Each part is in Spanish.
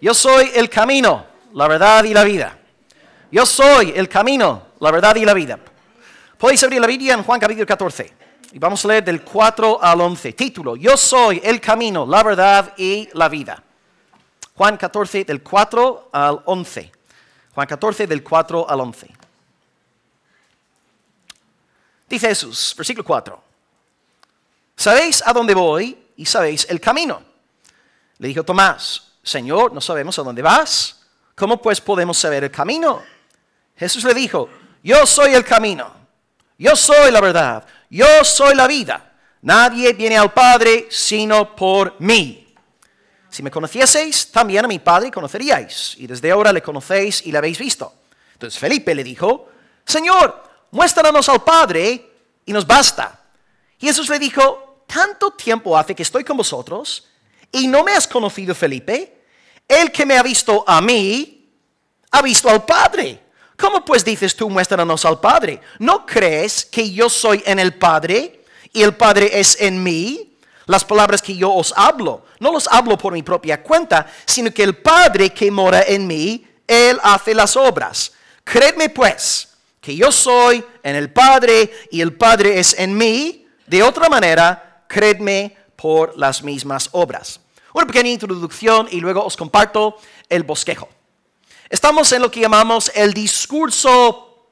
Yo soy el camino, la verdad y la vida. Yo soy el camino, la verdad y la vida. Podéis abrir la Biblia en Juan capítulo 14. Y vamos a leer del 4 al 11. Título: Yo soy el camino, la verdad y la vida. Juan 14 del 4 al 11. Juan 14 del 4 al 11. Dice Jesús, versículo 4. ¿Sabéis a dónde voy y sabéis el camino? Le dijo Tomás: Señor, no sabemos a dónde vas. ¿Cómo pues podemos saber el camino? Jesús le dijo: Yo soy el camino, yo soy la verdad, yo soy la vida. Nadie viene al Padre sino por mí. Si me conocieseis, también a mi Padre conoceríais, y desde ahora le conocéis y le habéis visto. Entonces Felipe le dijo: Señor, muéstranos al Padre y nos basta. Y Jesús le dijo: ¿Tanto tiempo hace que estoy con vosotros y no me has conocido, Felipe? El que me ha visto a mí, ha visto al Padre. ¿Cómo pues dices tú, muéstranos al Padre? ¿No crees que yo soy en el Padre y el Padre es en mí? Las palabras que yo os hablo, no los hablo por mi propia cuenta, sino que el Padre que mora en mí, Él hace las obras. Creedme pues, que yo soy en el Padre y el Padre es en mí. De otra manera, creedme por las mismas obras. Una pequeña introducción y luego os comparto el bosquejo. Estamos en lo que llamamos el discurso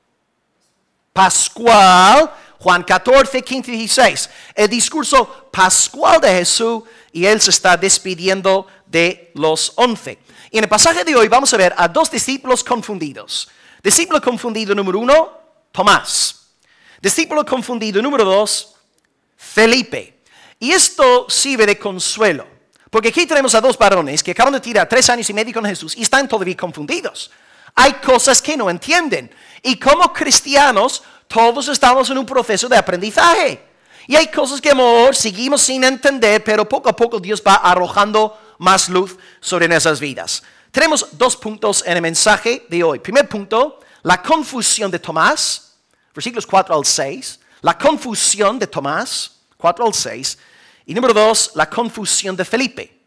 pascual, Juan 14, 15 y 16. El discurso pascual de Jesús, y Él se está despidiendo de los 11. Y en el pasaje de hoy vamos a ver a dos discípulos confundidos. Discípulo confundido número 1, Tomás. Discípulo confundido número 2, Felipe. Y esto sirve de consuelo. Porque aquí tenemos a dos varones que acaban de tirar 3 años y medio con Jesús y están todavía confundidos. Hay cosas que no entienden. Y como cristianos, todos estamos en un proceso de aprendizaje. Y hay cosas que a lo mejor seguimos sin entender, pero poco a poco Dios va arrojando más luz sobre nuestras vidas. Tenemos 2 puntos en el mensaje de hoy. Primer punto, la confusión de Tomás, versículos 4 al 6. La confusión de Tomás, 4 al 6. Y número 2, la confusión de Felipe,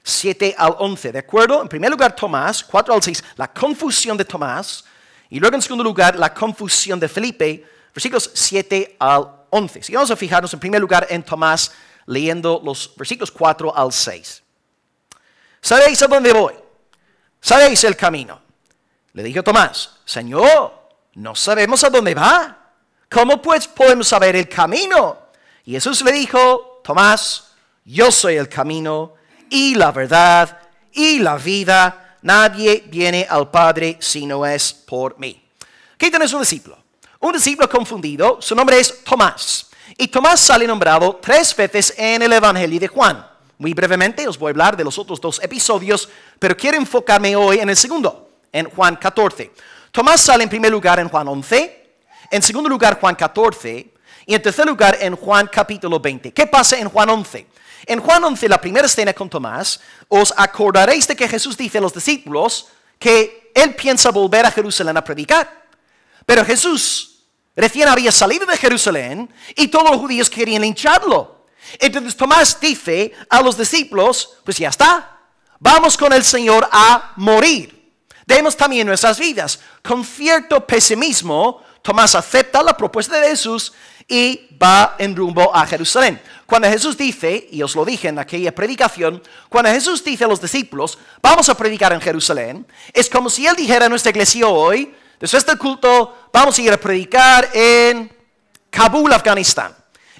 7 al 11, ¿de acuerdo? En primer lugar, Tomás, 4 al 6, la confusión de Tomás. Y luego en segundo lugar, la confusión de Felipe, versículos 7 al 11. Si vamos a fijarnos en primer lugar en Tomás, leyendo los versículos 4 al 6. ¿Sabéis a dónde voy? ¿Sabéis el camino? Le dijo Tomás: Señor, no sabemos a dónde va. ¿Cómo pues podemos saber el camino? Y Jesús le dijo: Tomás, yo soy el camino y la verdad y la vida. Nadie viene al Padre si no es por mí. Aquí tenés un discípulo confundido. Su nombre es Tomás. Y Tomás sale nombrado 3 veces en el Evangelio de Juan. Muy brevemente os voy a hablar de los otros 2 episodios, pero quiero enfocarme hoy en el segundo, en Juan 14. Tomás sale en primer lugar en Juan 11, en segundo lugar Juan 14, y en tercer lugar en Juan capítulo 20. ¿Qué pasa en Juan 11? En Juan 11, la primera escena con Tomás, os acordaréis de que Jesús dice a los discípulos que Él piensa volver a Jerusalén a predicar. Pero Jesús recién había salido de Jerusalén y todos los judíos querían lincharlo. Entonces Tomás dice a los discípulos: pues ya está, vamos con el Señor a morir. Demos también nuestras vidas. Con cierto pesimismo, Tomás acepta la propuesta de Jesús y va en rumbo a Jerusalén. Cuando Jesús dice, y os lo dije en aquella predicación, cuando Jesús dice a los discípulos: vamos a predicar en Jerusalén, es como si Él dijera a nuestra iglesia hoy: después del culto, vamos a ir a predicar en Kabul, Afganistán,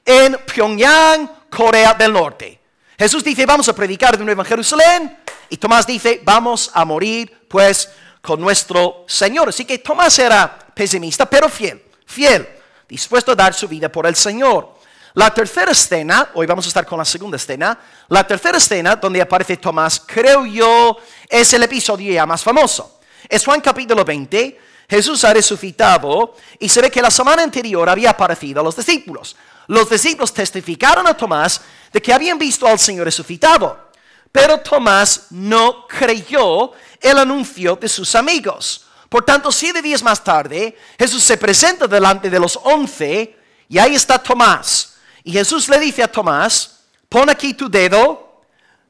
en Pyongyang, Corea del Norte. Jesús dice: vamos a predicar de nuevo en Jerusalén, y Tomás dice: vamos a morir pues con nuestro Señor. Así que Tomás era pesimista, pero fiel, dispuesto a dar su vida por el Señor. La tercera escena, hoy vamos a estar con la segunda escena, la tercera escena donde aparece Tomás, creo yo, es el episodio ya más famoso. Es Juan capítulo 20, Jesús ha resucitado y se ve que la semana anterior había aparecido a los discípulos. Los discípulos testificaron a Tomás de que habían visto al Señor resucitado, pero Tomás no creyó el anuncio de sus amigos. Por tanto, 7 días más tarde, Jesús se presenta delante de los 11 y ahí está Tomás. Y Jesús le dice a Tomás: pon aquí tu dedo,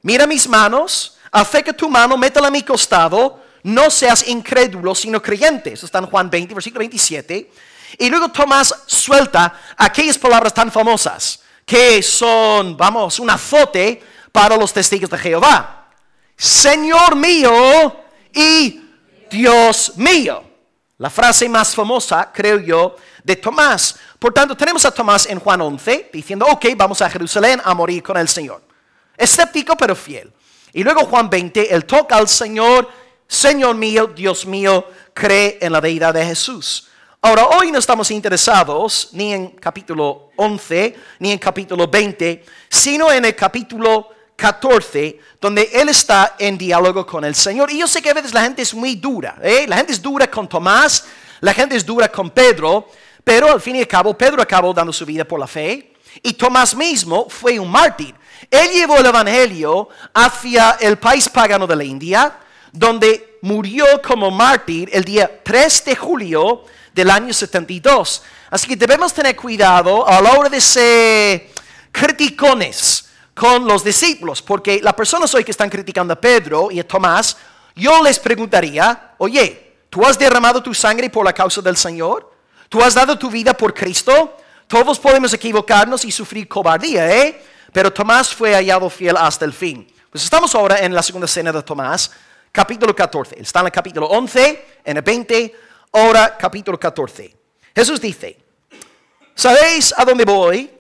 mira mis manos, afeca tu mano, métela a mi costado, no seas incrédulo, sino creyente. Eso está en Juan 20, versículo 27. Y luego Tomás suelta aquellas palabras tan famosas, que son, vamos, un azote para los testigos de Jehová. Señor mío y Dios mío. La frase más famosa, creo yo, de Tomás. Por tanto, tenemos a Tomás en Juan 11, diciendo, ok, vamos a Jerusalén a morir con el Señor. Escéptico, pero fiel. Y luego Juan 20, él toca al Señor, Señor mío, Dios mío, cree en la deidad de Jesús. Ahora, hoy no estamos interesados ni en capítulo 11, ni en capítulo 20, sino en el capítulo 14, donde él está en diálogo con el Señor. Y yo sé que a veces la gente es muy dura, la gente es dura con Tomás, la gente es dura con Pedro, pero al fin y al cabo, Pedro acabó dando su vida por la fe, y Tomás mismo fue un mártir. Él llevó el evangelio hacia el país pagano de la India, donde murió como mártir el día 3 de julio del año 72. Así que debemos tener cuidado a la hora de ser criticones con los discípulos, porque las personas hoy que están criticando a Pedro y a Tomás, yo les preguntaría, oye, ¿tú has derramado tu sangre por la causa del Señor? ¿Tú has dado tu vida por Cristo? Todos podemos equivocarnos y sufrir cobardía, pero Tomás fue hallado fiel hasta el fin. Pues estamos ahora en la segunda cena de Tomás, capítulo 14. Está en el capítulo 11, en el 20, ahora capítulo 14. Jesús dice, ¿sabéis a dónde voy?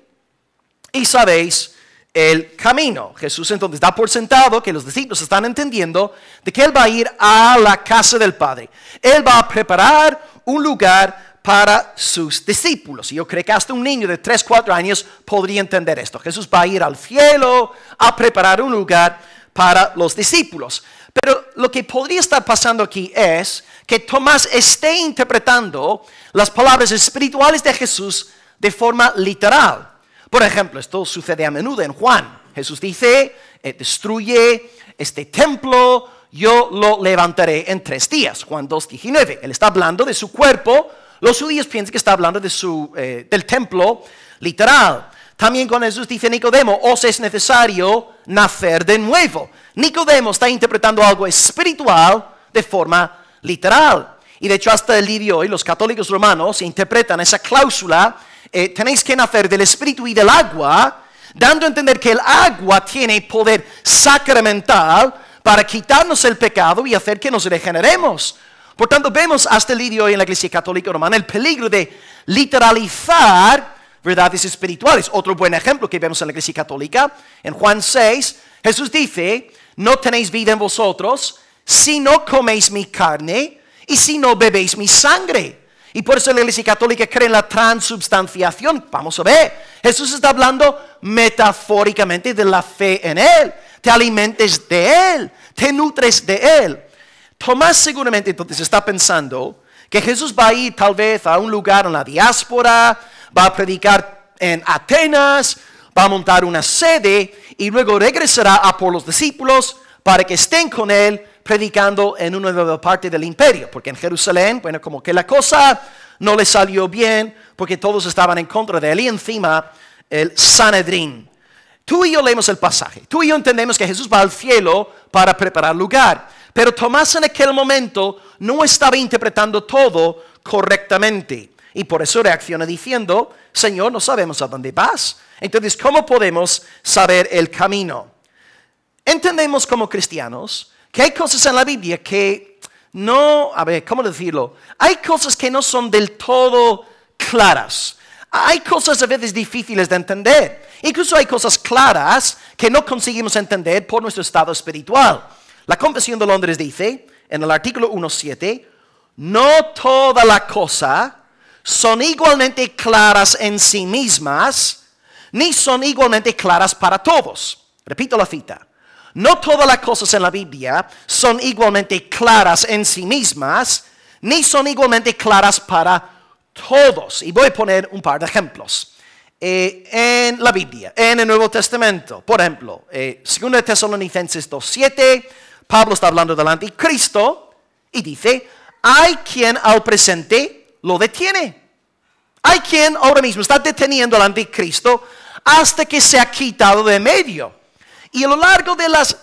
Y sabéis el camino. Jesús entonces da por sentado que los discípulos están entendiendo de que Él va a ir a la casa del Padre. Él va a preparar un lugar para sus discípulos. Y yo creo que hasta un niño de 3, 4 años podría entender esto. Jesús va a ir al cielo a preparar un lugar para los discípulos. Pero lo que podría estar pasando aquí es que Tomás esté interpretando las palabras espirituales de Jesús de forma literal. Por ejemplo, esto sucede a menudo en Juan. Jesús dice, destruye este templo, yo lo levantaré en 3 días. Juan 2:19. Él está hablando de su cuerpo. Los judíos piensan que está hablando de del templo literal. También cuando Jesús dice a Nicodemo, os es necesario nacer de nuevo. Nicodemo está interpretando algo espiritual de forma literal. Y de hecho hasta el día de hoy los católicos romanos interpretan esa cláusula, tenéis que nacer del espíritu y del agua, dando a entender que el agua tiene poder sacramental para quitarnos el pecado y hacer que nos regeneremos. Por tanto, vemos hasta el día de hoy en la Iglesia Católica Romana el peligro de literalizar verdades espirituales. Otro buen ejemplo que vemos en la Iglesia Católica, en Juan 6, Jesús dice, no tenéis vida en vosotros si no coméis mi carne y si no bebéis mi sangre. Y por eso la Iglesia Católica cree en la transubstanciación. Vamos a ver, Jesús está hablando metafóricamente de la fe en Él. Te alimentes de Él, te nutres de Él. Tomás seguramente entonces está pensando que Jesús va a ir tal vez a un lugar en la diáspora, va a predicar en Atenas, va a montar una sede y luego regresará a por los discípulos para que estén con Él predicando en una nueva parte del imperio. Porque en Jerusalén, bueno, como que la cosa no le salió bien porque todos estaban en contra de Él y encima el Sanedrín. Tú y yo leemos el pasaje, tú y yo entendemos que Jesús va al cielo para preparar lugar. Pero Tomás en aquel momento no estaba interpretando todo correctamente. Y por eso reacciona diciendo, Señor, no sabemos a dónde vas. Entonces, ¿cómo podemos saber el camino? Entendemos como cristianos que hay cosas en la Biblia que no, a ver, ¿cómo decirlo? Hay cosas que no son del todo claras. Hay cosas a veces difíciles de entender. Incluso hay cosas claras que no conseguimos entender por nuestro estado espiritual. La Confesión de Londres dice, en el artículo 1.7, no toda la cosa son igualmente claras en sí mismas, ni son igualmente claras para todos. Repito la cita. No todas las cosas en la Biblia son igualmente claras en sí mismas, ni son igualmente claras para todos. Y voy a poner un par de ejemplos. En la Biblia, en el Nuevo Testamento, por ejemplo, 2 Tesalonicenses 2.7, Pablo está hablando del anticristo y dice, hay quien al presente lo detiene. Hay quien ahora mismo está deteniendo al anticristo hasta que se ha quitado de medio. Y a lo largo de las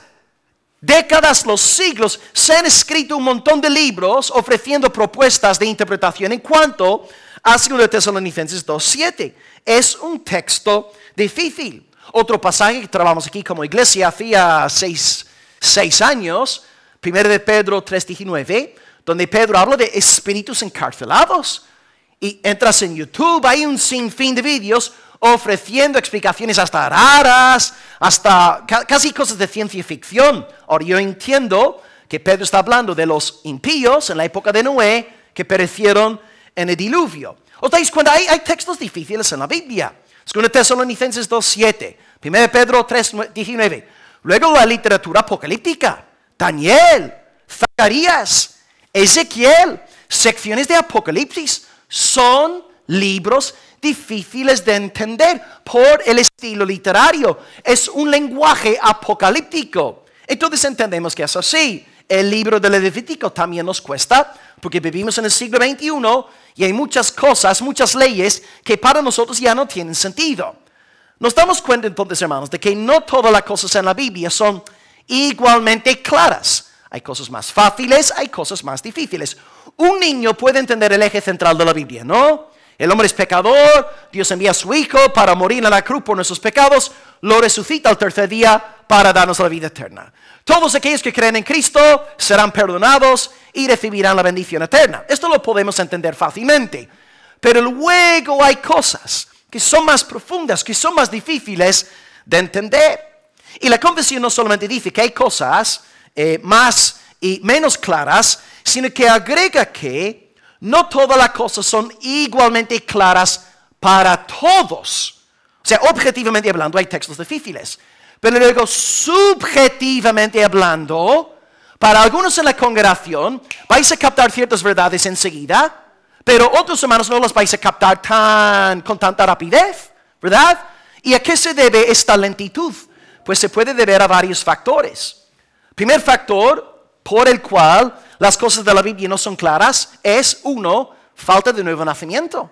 décadas, los siglos, se han escrito un montón de libros ofreciendo propuestas de interpretación en cuanto a 2 Tesalonicenses 2:7. Es un texto difícil. Otro pasaje que trabajamos aquí como iglesia hacía 6 años, 1 de Pedro 3:19, donde Pedro habla de espíritus encarcelados. Y entras en YouTube, hay un sinfín de vídeos ofreciendo explicaciones hasta raras, hasta casi cosas de ciencia ficción. Ahora yo entiendo que Pedro está hablando de los impíos en la época de Noé que perecieron en el diluvio. ¿Os dais cuenta? Hay textos difíciles en la Biblia. 2 Tesalonicenses 2:7, 1 Pedro 3:19. Luego la literatura apocalíptica, Daniel, Zacarías, Ezequiel, secciones de Apocalipsis, son libros difíciles de entender por el estilo literario. Es un lenguaje apocalíptico. Entonces entendemos que es así. El libro del Levítico también nos cuesta, porque vivimos en el siglo XXI y hay muchas cosas, muchas leyes que para nosotros ya no tienen sentido. Nos damos cuenta entonces, hermanos, de que no todas las cosas en la Biblia son igualmente claras. Hay cosas más fáciles, hay cosas más difíciles. Un niño puede entender el eje central de la Biblia, ¿no? El hombre es pecador, Dios envía a su Hijo para morir en la cruz por nuestros pecados, lo resucita al tercer día para darnos la vida eterna. Todos aquellos que creen en Cristo serán perdonados y recibirán la bendición eterna. Esto lo podemos entender fácilmente. Pero luego hay cosas que son más profundas, que son más difíciles de entender. Y la confesión no solamente dice que hay cosas más y menos claras, sino que agrega que no todas las cosas son igualmente claras para todos. O sea, objetivamente hablando hay textos difíciles, pero luego subjetivamente hablando, para algunos en la congregación vais a captar ciertas verdades enseguida, pero otros hermanos no las vais a captar con tanta rapidez, ¿verdad? ¿Y a qué se debe esta lentitud? Pues se puede deber a varios factores. Primer factor por el cual las cosas de la Biblia no son claras es, uno, falta de nuevo nacimiento.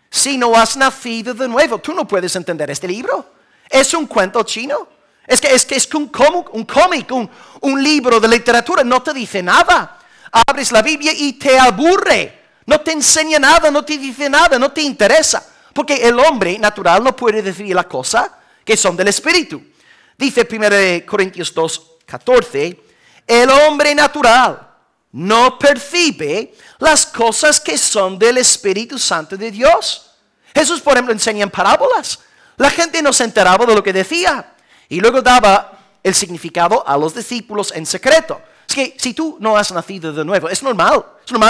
Si no has nacido de nuevo, tú no puedes entender este libro. Es un cuento chino. Es un cómic, un libro de literatura. No te dice nada. Abres la Biblia y te aburre. No te enseña nada, no te dice nada, no te interesa. Porque el hombre natural no puede decir las cosas que son del Espíritu. Dice 1 Corintios 2:14, el hombre natural no percibe las cosas que son del Espíritu Santo de Dios. Jesús, por ejemplo, enseña en parábolas. La gente no se enteraba de lo que decía y luego daba el significado a los discípulos en secreto. Es que si tú no has nacido de nuevo, es normal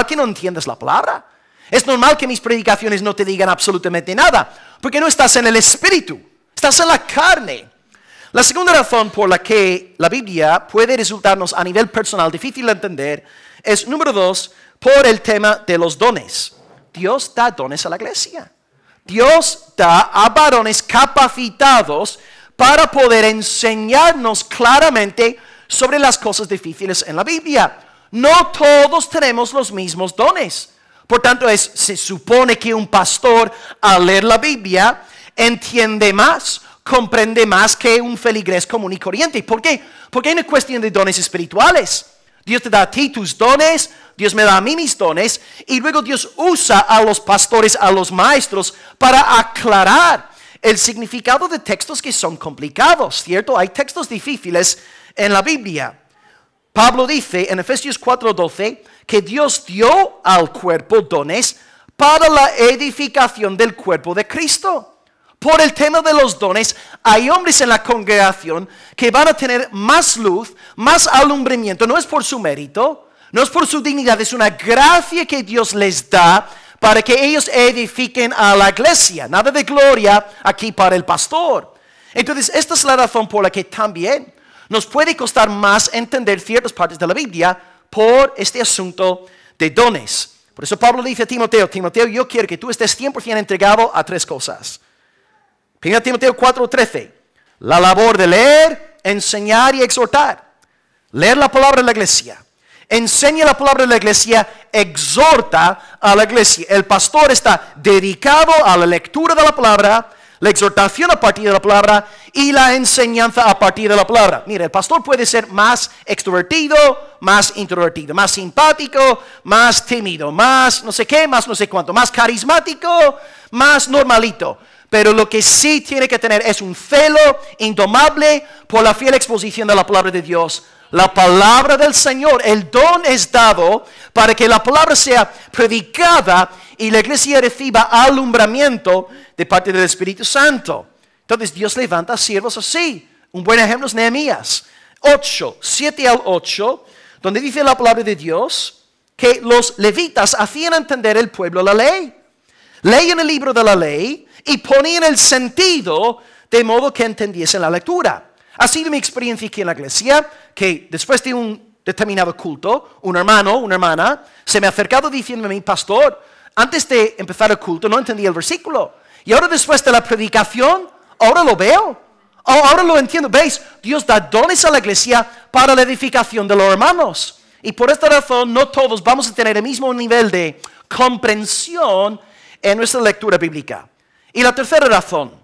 que no entiendas la palabra. Es normal que mis predicaciones no te digan absolutamente nada, porque no estás en el Espíritu, estás en la carne. La segunda razón por la que la Biblia puede resultarnos a nivel personal difícil de entender es, número 2, por el tema de los dones. Dios da dones a la iglesia. Dios da a varones capacitados para poder enseñarnos claramente sobre las cosas difíciles en la Biblia. No todos tenemos los mismos dones. Por tanto, se supone que un pastor al leer la Biblia entiende más, comprende más que un feligrés común y corriente. ¿Por qué? Porque hay una cuestión de dones espirituales. Dios te da a ti tus dones, Dios me da a mí mis dones, y luego Dios usa a los pastores, a los maestros, para aclarar el significado de textos que son complicados, ¿cierto? Hay textos difíciles en la Biblia. Pablo dice en Efesios 4:12 que Dios dio al cuerpo dones para la edificación del cuerpo de Cristo. Por el tema de los dones, hay hombres en la congregación que van a tener más luz, más alumbramiento. No es por su mérito, no es por su dignidad, es una gracia que Dios les da para que ellos edifiquen a la iglesia. Nada de gloria aquí para el pastor. Entonces, esta es la razón por la que también nos puede costar más entender ciertas partes de la Biblia por este asunto de dones. Por eso Pablo dice a Timoteo, yo quiero que tú estés 100% entregado a 3 cosas. 1 Timoteo 4:13, la labor de leer, enseñar y exhortar. Leer la palabra de la iglesia, enseña la palabra de la iglesia, exhorta a la iglesia. El pastor está dedicado a la lectura de la palabra, la exhortación a partir de la palabra y la enseñanza a partir de la palabra. Mira, el pastor puede ser más extrovertido, más introvertido, más simpático, más tímido, más no sé qué, más no sé cuánto, más carismático, más normalito. Pero lo que sí tiene que tener es un celo indomable por la fiel exposición de la palabra de Dios. La palabra del Señor, el don es dado para que la palabra sea predicada y la iglesia reciba alumbramiento de parte del Espíritu Santo. Entonces Dios levanta siervos así. Un buen ejemplo es Nehemías 8, 7 al 8, donde dice la palabra de Dios que los levitas hacían entender al pueblo la ley. Leían el libro de la ley y ponían el sentido de modo que entendiesen la lectura. Ha sido mi experiencia aquí en la iglesia que después de un determinado culto, un hermano, una hermana, se me ha acercado diciéndome, mi pastor, antes de empezar el culto no entendía el versículo. Y ahora después de la predicación, ahora lo veo. Ahora lo entiendo. ¿Veis? Dios da dones a la iglesia para la edificación de los hermanos. Y por esta razón no todos vamos a tener el mismo nivel de comprensión en nuestra lectura bíblica. Y la tercera razón.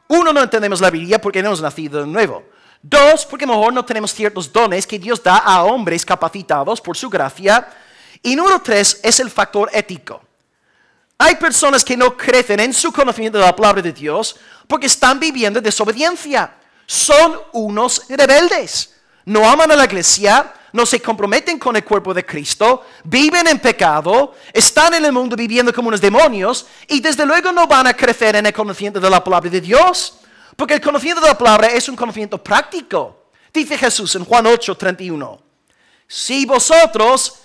Uno, no entendemos la Biblia porque no hemos nacido de nuevo. Dos, porque a lo mejor no tenemos ciertos dones que Dios da a hombres capacitados por su gracia. Y número tres es el factor ético. Hay personas que no crecen en su conocimiento de la palabra de Dios porque están viviendo en desobediencia. Son unos rebeldes. No aman a la iglesia, no se comprometen con el cuerpo de Cristo, viven en pecado, están en el mundo viviendo como unos demonios y desde luego no van a crecer en el conocimiento de la palabra de Dios. Porque el conocimiento de la palabra es un conocimiento práctico. Dice Jesús en Juan 8, 31. Si vosotros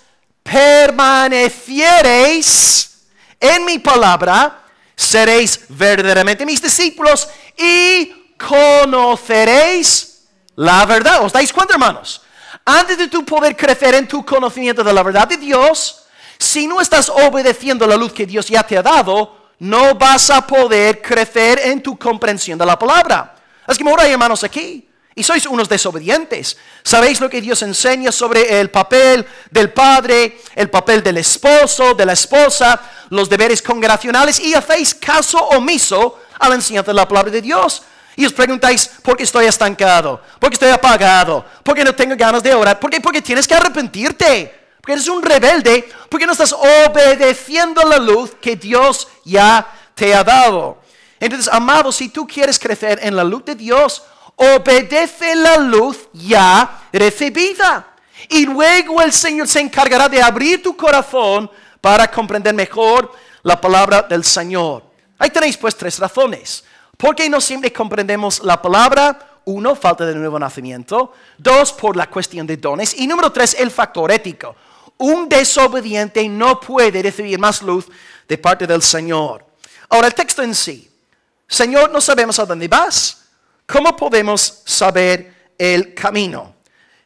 permaneciereis en mi palabra, seréis verdaderamente mis discípulos y conoceréis la verdad. ¿Os dais cuenta, hermanos? Antes de tú poder crecer en tu conocimiento de la verdad de Dios, si no estás obedeciendo la luz que Dios ya te ha dado, no vas a poder crecer en tu comprensión de la palabra. Es que mejor hay hermanos aquí y sois unos desobedientes. ¿Sabéis lo que Dios enseña sobre el papel del padre, el papel del esposo, de la esposa, los deberes congregacionales y hacéis caso omiso a la enseñanza de la palabra de Dios? Y os preguntáis, ¿por qué estoy estancado? ¿Por qué estoy apagado? ¿Por qué no tengo ganas de orar? ¿Por qué? Porque tienes que arrepentirte. Porque eres un rebelde. Porque no estás obedeciendo la luz que Dios ya te ha dado. Entonces, amado, si tú quieres crecer en la luz de Dios, obedece la luz ya recibida. Y luego el Señor se encargará de abrir tu corazón para comprender mejor la palabra del Señor. Ahí tenéis pues tres razones. Porque no siempre comprendemos la palabra. Uno, falta de nuevo nacimiento. Dos, por la cuestión de dones. Y número tres, el factor ético. Un desobediente no puede recibir más luz de parte del Señor. Ahora, el texto en sí. Señor, no sabemos a dónde vas. ¿Cómo podemos saber el camino?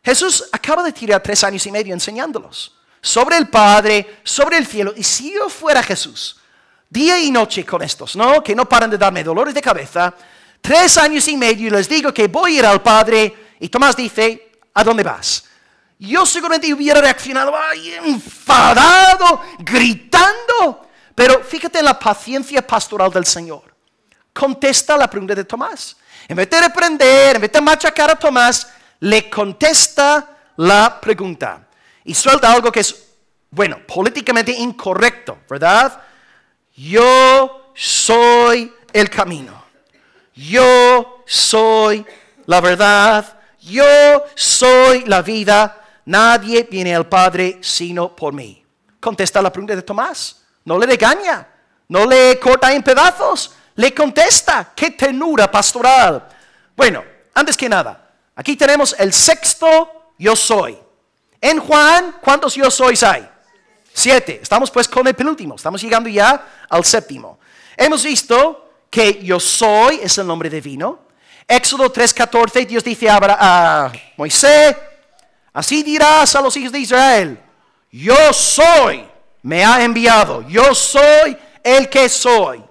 Jesús acaba de tirar 3 años y medio enseñándolos. Sobre el Padre, sobre el cielo. Y si yo fuera Jesús, día y noche con estos, ¿no? Que no paran de darme dolores de cabeza. 3 años y medio y les digo que voy a ir al Padre. Y Tomás dice, ¿a dónde vas? Yo seguramente hubiera reaccionado, ¡ay, enfadado, gritando! Pero fíjate en la paciencia pastoral del Señor. Contesta la pregunta de Tomás. En vez de reprender, en vez de machacar a Tomás, le contesta la pregunta. Y suelta algo que es, bueno, políticamente incorrecto, ¿verdad? Yo soy el camino. Yo soy la verdad. Yo soy la vida. Nadie viene al Padre sino por mí. Contesta la pregunta de Tomás. No le regaña. No le corta en pedazos. Le contesta. ¡Qué ternura pastoral! Bueno, antes que nada, aquí tenemos el sexto yo soy. En Juan, ¿cuántos yo sois hay? 7. Estamos pues con el penúltimo. Estamos llegando ya al séptimo. Hemos visto que yo soy es el nombre divino. Éxodo 3:14, Dios dice a Moisés, así dirás a los hijos de Israel, yo soy, me ha enviado, yo soy el que soy.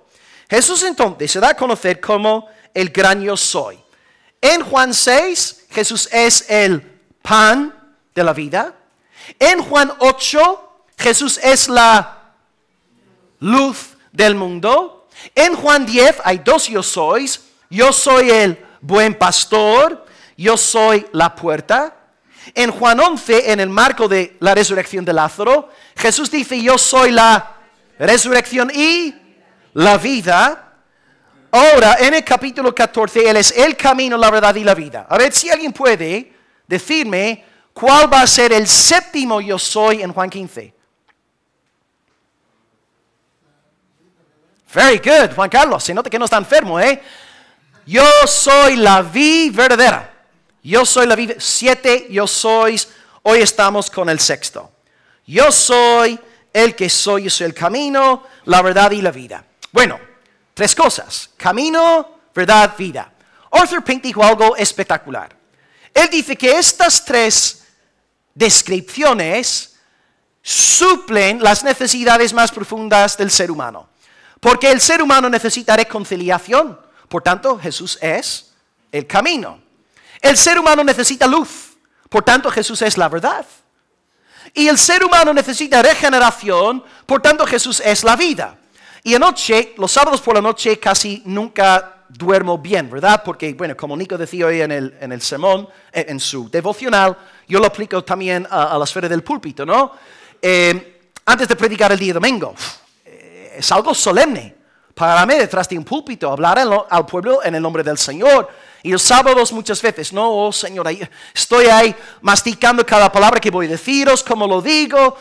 Jesús entonces se da a conocer como el gran yo soy. En Juan 6, Jesús es el pan de la vida. En Juan 8, Jesús es la luz del mundo. En Juan 10 hay dos yo sois. Yo soy el buen pastor. Yo soy la puerta. En Juan 11, en el marco de la resurrección de Lázaro, Jesús dice, yo soy la resurrección y la vida. Ahora, en el capítulo 14, Él es el camino, la verdad y la vida. A ver si alguien puede decirme cuál va a ser el séptimo yo soy en Juan 15. Very good, Juan Carlos. Se nota que no está enfermo, ¿eh? Yo soy la vid verdadera. Yo soy la vid. 7 yo sois. Hoy estamos con el sexto. Yo soy el que soy. Yo soy el camino, la verdad y la vida. Bueno, 3 cosas. Camino, verdad, vida. Arthur Pink dijo algo espectacular. Él dice que estas 3 descripciones suplen las necesidades más profundas del ser humano. Porque el ser humano necesita reconciliación. Por tanto, Jesús es el camino. El ser humano necesita luz. Por tanto, Jesús es la verdad. Y el ser humano necesita regeneración. Por tanto, Jesús es la vida. Y anoche, los sábados por la noche, casi nunca duermo bien, ¿verdad? Porque, bueno, como Nico decía hoy en el sermón, en su devocional, yo lo aplico también a la esfera del púlpito, ¿no? Antes de predicar el día domingo, es algo solemne. Pararme detrás de un púlpito, hablar al pueblo en el nombre del Señor. Y los sábados muchas veces, no, oh Señor, estoy ahí masticando cada palabra que voy a deciros, cómo lo digo,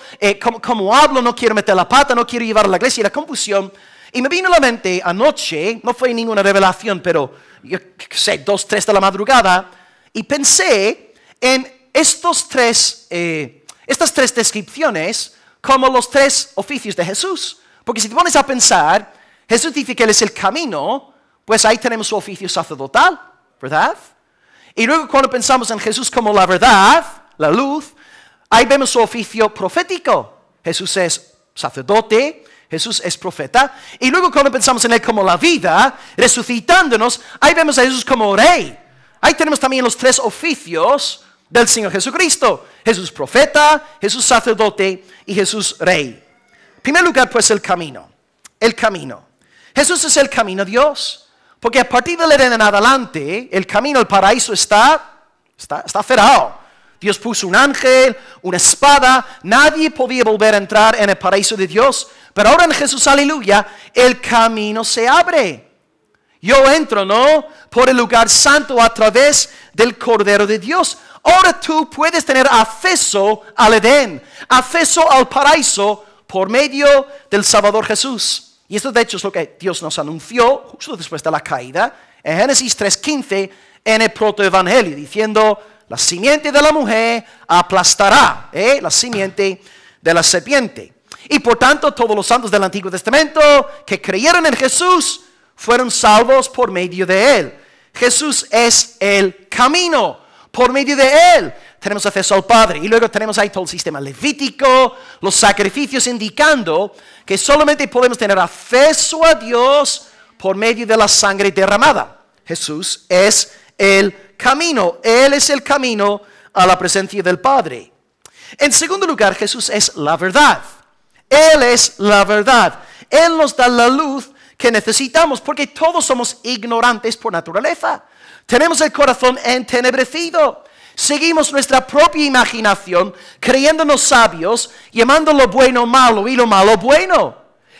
cómo hablo, no quiero meter la pata, no quiero llevar a la iglesia, y la confusión. Y me vino a la mente anoche, no fue ninguna revelación, pero yo sé, 2, 3 de la madrugada, y pensé en estas 3 descripciones como los 3 oficios de Jesús. Porque si te pones a pensar, Jesús dice que Él es el camino, pues ahí tenemos su oficio sacerdotal, ¿verdad? Y luego cuando pensamos en Jesús como la verdad, la luz, ahí vemos su oficio profético. Jesús es sacerdote, Jesús es profeta. Y luego cuando pensamos en Él como la vida, resucitándonos, ahí vemos a Jesús como rey. Ahí tenemos también los 3 oficios del Señor Jesucristo. Jesús profeta, Jesús sacerdote y Jesús rey. En primer lugar, pues el camino. El camino. Jesús es el camino a Dios. Porque a partir de él en adelante, el camino al paraíso está cerrado. Dios puso un ángel, una espada. Nadie podía volver a entrar en el paraíso de Dios. Pero ahora en Jesús, aleluya, el camino se abre. Yo entro, ¿no? Por el lugar santo a través del Cordero de Dios. Ahora tú puedes tener acceso al Edén, acceso al paraíso por medio del Salvador Jesús. Y esto de hecho es lo que Dios nos anunció justo después de la caída, en Génesis 3:15, en el protoevangelio, diciendo, la simiente de la mujer aplastará la simiente de la serpiente. Y por tanto, todos los santos del Antiguo Testamento que creyeron en Jesús fueron salvos por medio de Él. Jesús es el camino. Por medio de Él tenemos acceso al Padre. Y luego tenemos ahí todo el sistema levítico, los sacrificios indicando que solamente podemos tener acceso a Dios por medio de la sangre derramada. Jesús es el camino. Él es el camino a la presencia del Padre. En segundo lugar, Jesús es la verdad. Él es la verdad. Él nos da la luz que necesitamos porque todos somos ignorantes por naturaleza. Tenemos el corazón entenebrecido. Seguimos nuestra propia imaginación, creyéndonos sabios, llamando lo bueno malo y lo malo bueno.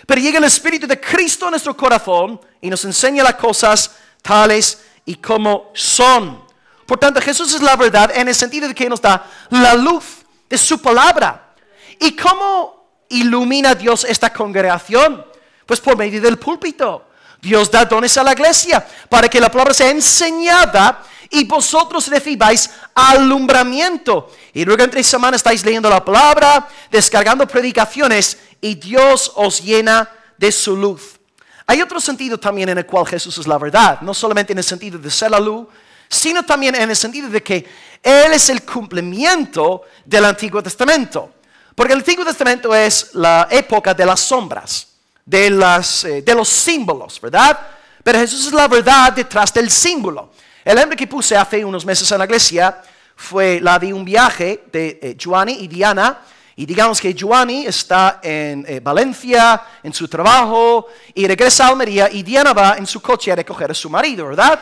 Pero llega el Espíritu de Cristo a nuestro corazón y nos enseña las cosas tales y como son. Por tanto, Jesús es la verdad en el sentido de que nos da la luz de su palabra. ¿Y cómo ilumina Dios esta congregación? Pues por medio del púlpito. Dios da dones a la iglesia para que la palabra sea enseñada y vosotros recibáis alumbramiento. Y luego entre semana estáis leyendo la palabra, descargando predicaciones y Dios os llena de su luz. Hay otro sentido también en el cual Jesús es la verdad, no solamente en el sentido de ser la luz, sino también en el sentido de que Él es el cumplimiento del Antiguo Testamento. Porque el Antiguo Testamento es la época de las sombras, de los símbolos, ¿verdad? Pero Jesús es la verdad detrás del símbolo. El ejemplo que puse hace unos meses en la iglesia fue la de un viaje de Giovanni y Diana. Y digamos que Giovanni está en Valencia, en su trabajo, y regresa a Almería, y Diana va en su coche a recoger a su marido, ¿verdad?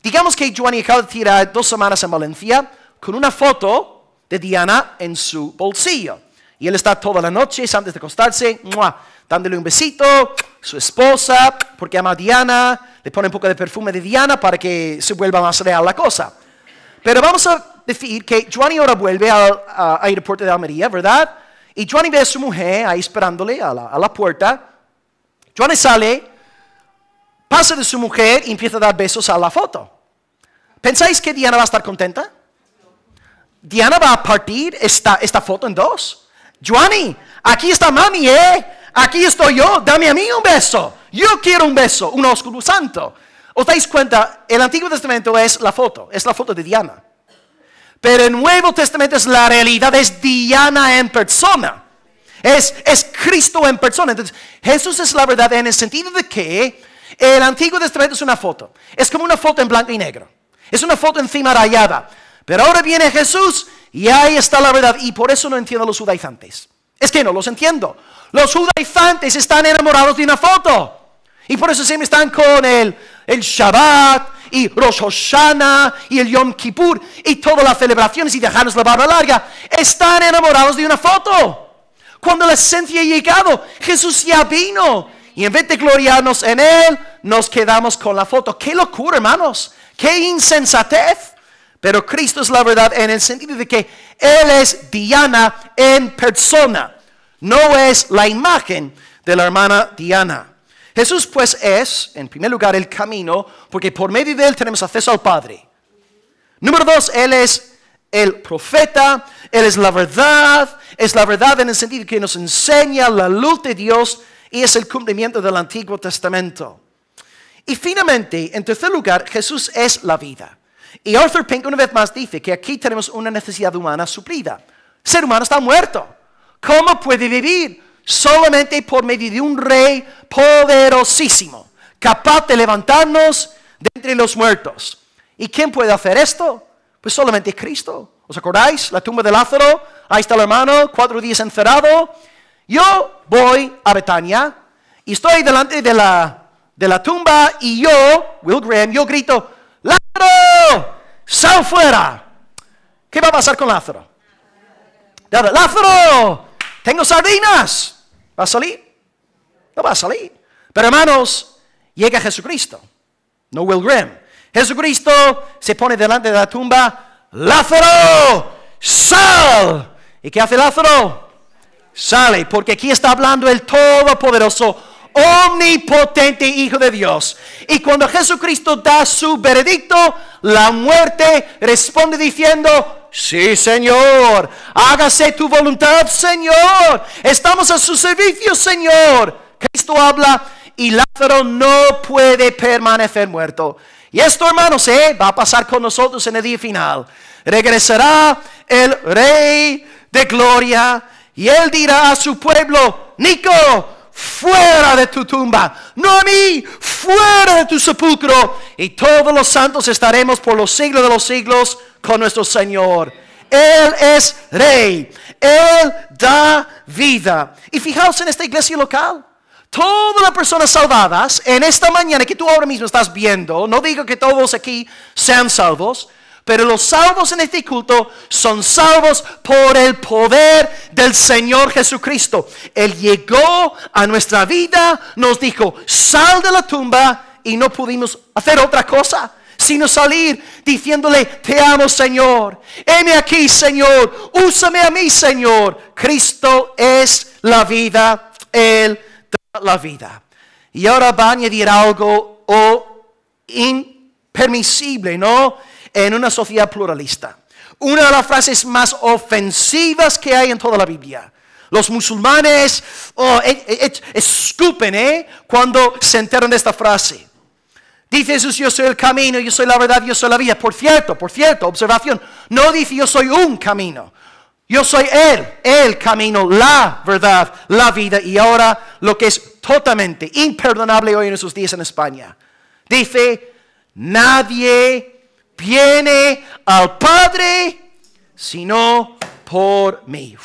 Digamos que Giovanni acaba de tirar 2 semanas en Valencia con una foto de Diana en su bolsillo. Y él está toda la noche, antes de acostarse, dándole un besito, su esposa, porque ama a Diana, le pone un poco de perfume de Diana para que se vuelva más real la cosa. Pero vamos a decir que Giovanni ahora vuelve al aeropuerto de Almería, ¿verdad? Y Giovanni ve a su mujer ahí esperándole a la puerta. Giovanni sale, pasa de su mujer y empieza a dar besos a la foto. ¿Pensáis que Diana va a estar contenta? Diana va a partir esta foto en 2. Giovanni, aquí está mami, aquí estoy yo, dame a mí un beso. Yo quiero un beso, un ósculo santo. ¿Os dais cuenta? El Antiguo Testamento es la foto de Diana. Pero el Nuevo Testamento es la realidad, es Diana en persona. Es Cristo en persona. Entonces, Jesús es la verdad en el sentido de que el Antiguo Testamento es una foto. Es como una foto en blanco y negro. Es una foto encima rayada. Pero ahora viene Jesús y ahí está la verdad. Y por eso no entiendo a los judaizantes. Es que no los entiendo. Los judaizantes están enamorados de una foto. Y por eso siempre están con el Shabbat y Rosh Hashanah y el Yom Kippur y todas las celebraciones y dejarnos la barba larga. Están enamorados de una foto. Cuando la esencia ha llegado, Jesús ya vino. Y en vez de gloriarnos en Él, nos quedamos con la foto. ¡Qué locura, hermanos! ¡Qué insensatez! Pero Cristo es la verdad en el sentido de que Él es Diana en persona. No es la imagen de la hermana Diana. Jesús pues es, en primer lugar, el camino, porque por medio de Él tenemos acceso al Padre. Número 2, Él es el profeta, Él es la verdad en el sentido que nos enseña la luz de Dios y es el cumplimiento del Antiguo Testamento. Y finalmente, en tercer lugar, Jesús es la vida. Y Arthur Pink una vez más dice que aquí tenemos una necesidad humana suplida. El ser humano está muerto. ¿Cómo puede vivir? Solamente por medio de un rey poderosísimo, capaz de levantarnos de entre los muertos. ¿Y quién puede hacer esto? Pues solamente Cristo. ¿Os acordáis? La tumba de Lázaro, ahí está el hermano, 4 días encerrado. Yo voy a Betania y estoy delante de la tumba y yo, Will Graham, yo grito, ¡Lázaro! ¡Sal fuera! ¿Qué va a pasar con Lázaro? ¡Lázaro! ¡Tengo sardinas! ¿Va a salir? No va a salir. Pero hermanos, llega Jesucristo, no Will Graham. Jesucristo se pone delante de la tumba, ¡Lázaro! ¡Sal! ¿Y qué hace Lázaro? Sale, porque aquí está hablando el Todopoderoso, omnipotente Hijo de Dios. Y cuando Jesucristo da su veredicto, la muerte responde diciendo, sí, Señor, hágase tu voluntad, Señor. Estamos a su servicio, Señor. Cristo habla y Lázaro no puede permanecer muerto. Y esto, hermanos, va a pasar con nosotros en el día final. Regresará el Rey de Gloria y Él dirá a su pueblo, Nico, fuera de tu tumba, no a mí, fuera de tu sepulcro. Y todos los santos estaremos por los siglos de los siglos con nuestro Señor. Él es Rey, Él da vida. Y fijaos en esta iglesia local. Todas las personas salvadas en esta mañana que tú ahora mismo estás viendo, no digo que todos aquí sean salvos, pero los salvos en este culto son salvos por el poder del Señor Jesucristo. Él llegó a nuestra vida, nos dijo, sal de la tumba y no pudimos hacer otra cosa sino salir diciéndole, te amo, Señor. Heme aquí, Señor. Úsame a mí, Señor. Cristo es la vida. Él da la vida. Y ahora va a añadir algo impermisible, ¿no? En una sociedad pluralista. Una de las frases más ofensivas que hay en toda la Biblia. Los musulmanes escupen cuando se enteran de esta frase. Dice Jesús, yo soy el camino, yo soy la verdad, yo soy la vida. Por cierto, observación. No dice yo soy un camino. Yo soy el camino, la verdad, la vida. Y ahora lo que es totalmente imperdonable hoy en esos días en España. Dice, nadie viene al Padre sino por mí.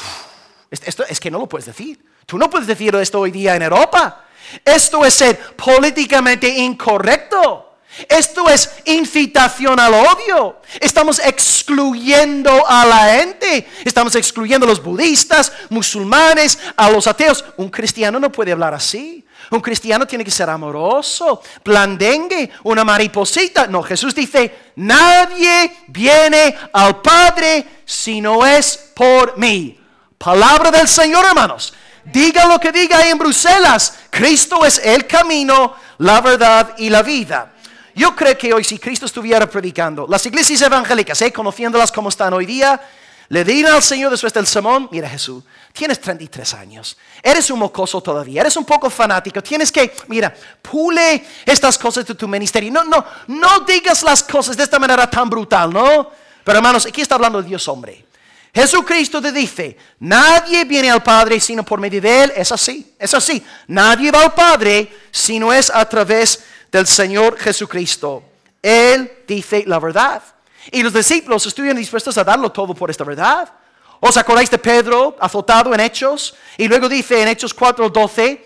Esto es que no lo puedes decir. Tú no puedes decir esto hoy día en Europa. Esto es ser políticamente incorrecto. Esto es incitación al odio. Estamos excluyendo a la gente. Estamos excluyendo a los budistas, musulmanes, a los ateos. Un cristiano no puede hablar así. Un cristiano tiene que ser amoroso, blandengue, una mariposita. No, Jesús dice, nadie viene al Padre si no es por mí. Palabra del Señor, hermanos. Diga lo que diga ahí en Bruselas. Cristo es el camino, la verdad y la vida. Yo creo que hoy, si Cristo estuviera predicando, las iglesias evangélicas, conociéndolas como están hoy día, le dirán al Señor después del sermón, mira Jesús, tienes 33 años, eres un mocoso todavía, eres un poco fanático, tienes que, mira, pule estas cosas de tu ministerio. No digas las cosas de esta manera tan brutal, ¿no? Pero hermanos, aquí está hablando de Dios hombre. Jesucristo te dice, nadie viene al Padre sino por medio de Él. Es así. Nadie va al Padre si no es a través del Señor Jesucristo. Él dice la verdad. Y los discípulos estuvieron dispuestos a darlo todo por esta verdad. ¿Os acordáis de Pedro azotado en Hechos? Y luego dice en Hechos 4:12,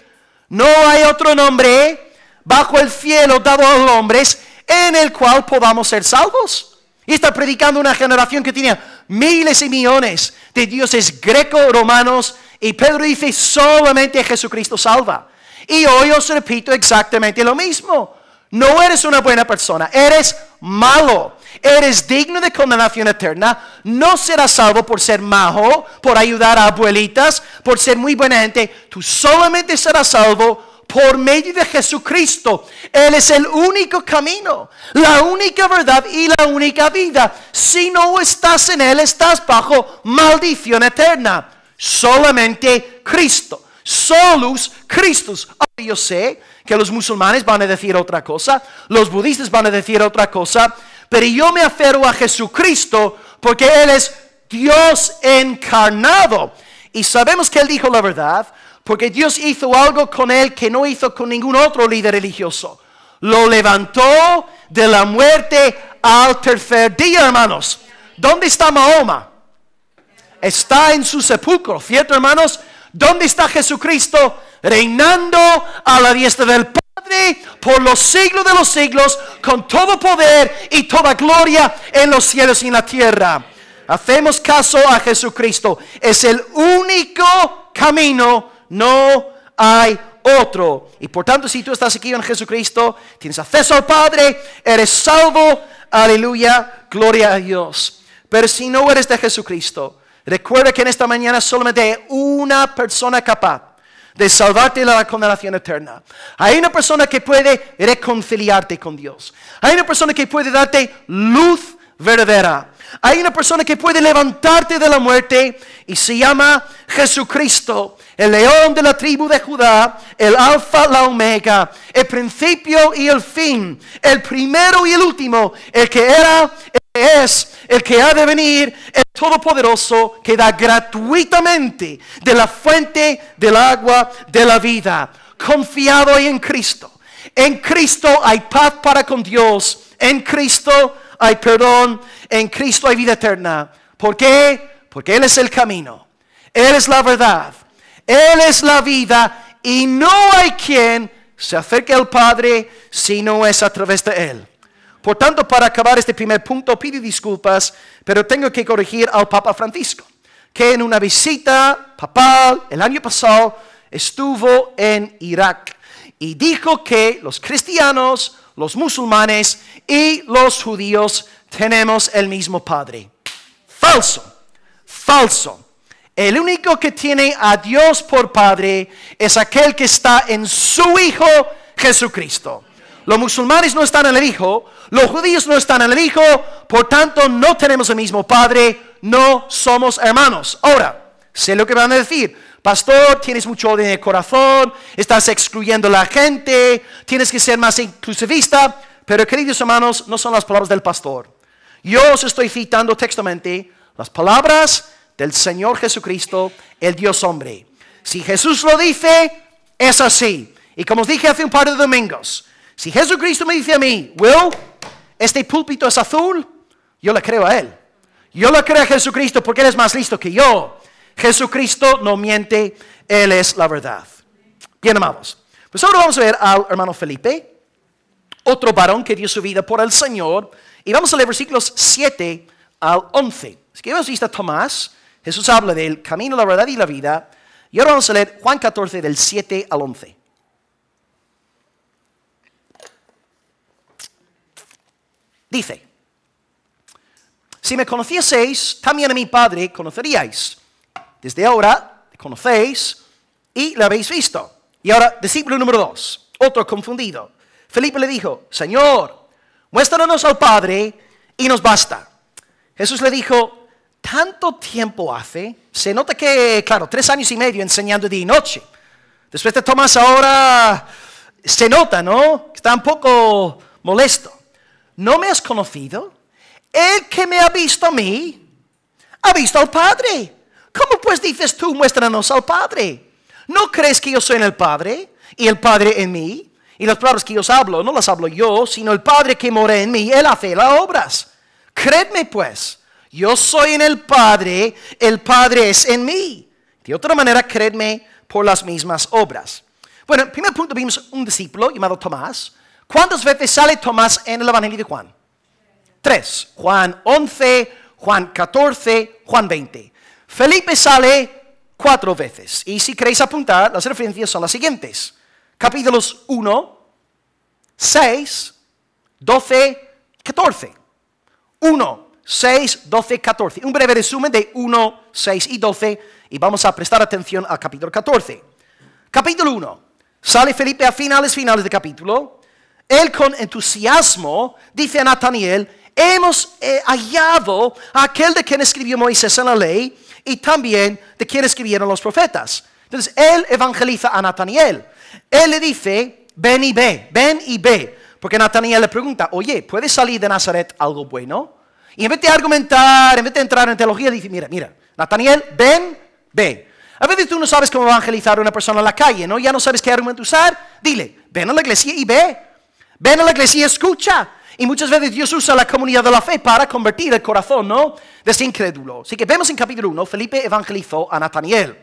no hay otro nombre bajo el cielo dado a los hombres en el cual podamos ser salvos. Y está predicando una generación que tenía miles y millones de dioses greco-romanos. Y Pedro dice, solamente Jesucristo salva. Y hoy os repito exactamente lo mismo. No eres una buena persona, eres malo. Eres digno de condenación eterna. No serás salvo por ser majo, por ayudar a abuelitas, por ser muy buena gente. Tú solamente serás salvo por medio de Jesucristo. Él es el único camino, la única verdad y la única vida. Si no estás en Él, estás bajo maldición eterna. Solamente Cristo. Solus Christus. Ahora yo sé que los musulmanes van a decir otra cosa, los budistas van a decir otra cosa, pero yo me aferro a Jesucristo porque Él es Dios encarnado. Y sabemos que Él dijo la verdad porque Dios hizo algo con Él que no hizo con ningún otro líder religioso. Lo levantó de la muerte al tercer día, hermanos. ¿Dónde está Mahoma? Está en su sepulcro, ¿cierto, hermanos? ¿Dónde está Jesucristo? Reinando a la diestra del Padre por los siglos de los siglos, con todo poder y toda gloria en los cielos y en la tierra. Hacemos caso a Jesucristo. Es el único camino, no hay otro. Y por tanto, si tú estás aquí en Jesucristo, tienes acceso al Padre, eres salvo, aleluya, gloria a Dios. Pero si no eres de Jesucristo, recuerda que en esta mañana solamente hay una persona capaz de salvarte de la condenación eterna. Hay una persona que puede reconciliarte con Dios. Hay una persona que puede darte luz verdadera. Hay una persona que puede levantarte de la muerte y se llama Jesucristo, el león de la tribu de Judá, el alfa, la omega, el principio y el fin, el primero y el último, el que era, el que es, el que ha de venir, el todopoderoso, que da gratuitamente de la fuente del agua de la vida. Confiado en Cristo. En Cristo hay paz para con Dios. En Cristo hay perdón. En Cristo hay vida eterna. ¿Por qué? Porque Él es el camino. Él es la verdad. Él es la vida. Y no hay quien se acerque al Padre si no es a través de Él. Por tanto, para acabar este primer punto, pido disculpas, pero tengo que corregir al Papa Francisco, que en una visita papal el año pasado estuvo en Irak y dijo que los cristianos, los musulmanes y los judíos tenemos el mismo Padre. Falso, falso. El único que tiene a Dios por Padre es aquel que está en su Hijo Jesucristo. Los musulmanes no están en el Hijo, los judíos no están en el Hijo, por tanto no tenemos el mismo Padre, no somos hermanos. Ahora, sé lo que van a decir. Pastor, tienes mucho odio en el corazón, estás excluyendo a la gente, tienes que ser más inclusivista. Pero queridos hermanos, no son las palabras del pastor. Yo os estoy citando textualmente las palabras del Señor Jesucristo, el Dios hombre. Si Jesús lo dice, es así. Y como os dije hace un par de domingos, si Jesucristo me dice a mí, Will, este púlpito es azul, yo le creo a Él. Yo le creo a Jesucristo porque Él es más listo que yo. Jesucristo no miente, Él es la verdad. Bien, amados. Pues ahora vamos a ver al hermano Felipe, otro varón que dio su vida por el Señor. Y vamos a leer versículos 7 al 11. Así que hemos visto a Tomás. Jesús habla del camino, la verdad y la vida. Y ahora vamos a leer Juan 14 del 7 al 11. Dice: si me conocieseis, también a mi Padre conoceríais. Desde ahora le conocéis y le habéis visto. Y ahora, discípulo número 2, otro confundido. Felipe le dijo: Señor, muéstranos al Padre y nos basta. Jesús le dijo: ¿tanto tiempo hace? Se nota que, claro, 3 años y medio enseñando día y noche. Después de Tomás ahora se nota, ¿no? Está un poco molesto. ¿No me has conocido? El que me ha visto a mí, ha visto al Padre. ¿Cómo pues dices tú, muéstranos al Padre? ¿No crees que yo soy en el Padre y el Padre en mí? Y las palabras que yo os hablo, no las hablo yo, sino el Padre que mora en mí, Él hace las obras. Creedme pues, yo soy en el Padre es en mí. De otra manera, creedme por las mismas obras. Bueno, en el primer punto vimos un discípulo llamado Tomás. ¿Cuántas veces sale Tomás en el Evangelio de Juan? 3. Juan 11, Juan 14, Juan 20. Felipe sale 4 veces. Y si queréis apuntar, las referencias son las siguientes. Capítulos 1, 6, 12, 14. 1, 6, 12, 14. Un breve resumen de 1, 6 y 12. Y vamos a prestar atención al capítulo 14. Capítulo 1. Sale Felipe a finales del capítulo. Él con entusiasmo dice a Natanael: hemos hallado a aquel de quien escribió Moisés en la ley y también de quien escribieron los profetas. Entonces él evangeliza a Natanael. Él le dice: ven y ve. Porque Natanael le pregunta: oye, ¿puede salir de Nazaret algo bueno? Y en vez de argumentar, en vez de entrar en teología, dice: mira, Natanael, ve. A veces tú no sabes cómo evangelizar a una persona en la calle, ¿no? Ya no sabes qué argumento usar. Dile: ven a la iglesia y ve. Ven a la iglesia y escucha. Y muchas veces Dios usa la comunidad de la fe para convertir el corazón, ¿no?, de ese incrédulo. Así que vemos en capítulo 1, Felipe evangelizó a Natanael.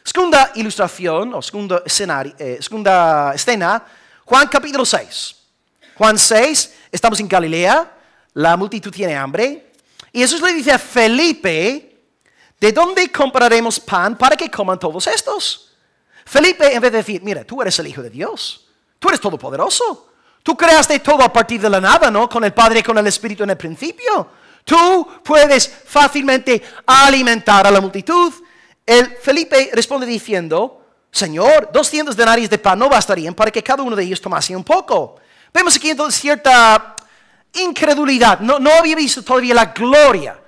Segunda ilustración, o segunda escena, Juan capítulo 6. Juan 6, estamos en Galilea, la multitud tiene hambre. Y Jesús le dice a Felipe: ¿de dónde compraremos pan para que coman todos estos? Felipe, en vez de decir: mira, tú eres el Hijo de Dios, tú eres todopoderoso. Tú creaste todo a partir de la nada, ¿no? Con el Padre y con el Espíritu en el principio. Tú puedes fácilmente alimentar a la multitud. Felipe responde diciendo: Señor, 200 denarios de pan no bastarían para que cada uno de ellos tomase un poco. Vemos aquí entonces cierta incredulidad. No había visto todavía la gloria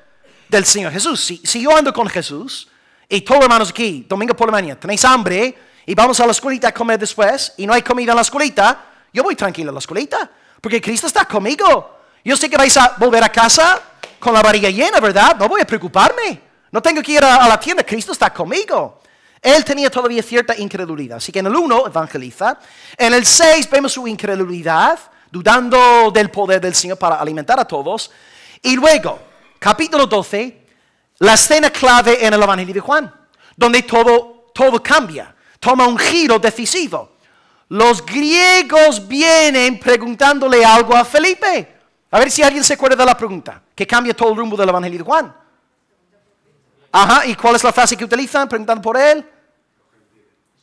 del Señor Jesús. Si yo ando con Jesús y todos hermanos aquí, domingo por la mañana, tenéis hambre y vamos a la escuelita a comer después y no hay comida en la escuelita, yo voy tranquilo a la escuelita, porque Cristo está conmigo. Yo sé que vais a volver a casa con la barriga llena, ¿verdad? No voy a preocuparme. No tengo que ir a la tienda, Cristo está conmigo. Él tenía todavía cierta incredulidad. Así que en el 1 evangeliza. En el 6 vemos su incredulidad, dudando del poder del Señor para alimentar a todos. Y luego, capítulo 12, la escena clave en el Evangelio de Juan, donde todo cambia, toma un giro decisivo. Los griegos vienen preguntándole algo a Felipe. A ver si alguien se acuerda de la pregunta, que cambia todo el rumbo del Evangelio de Juan. Ajá, ¿y cuál es la frase que utilizan preguntando por él?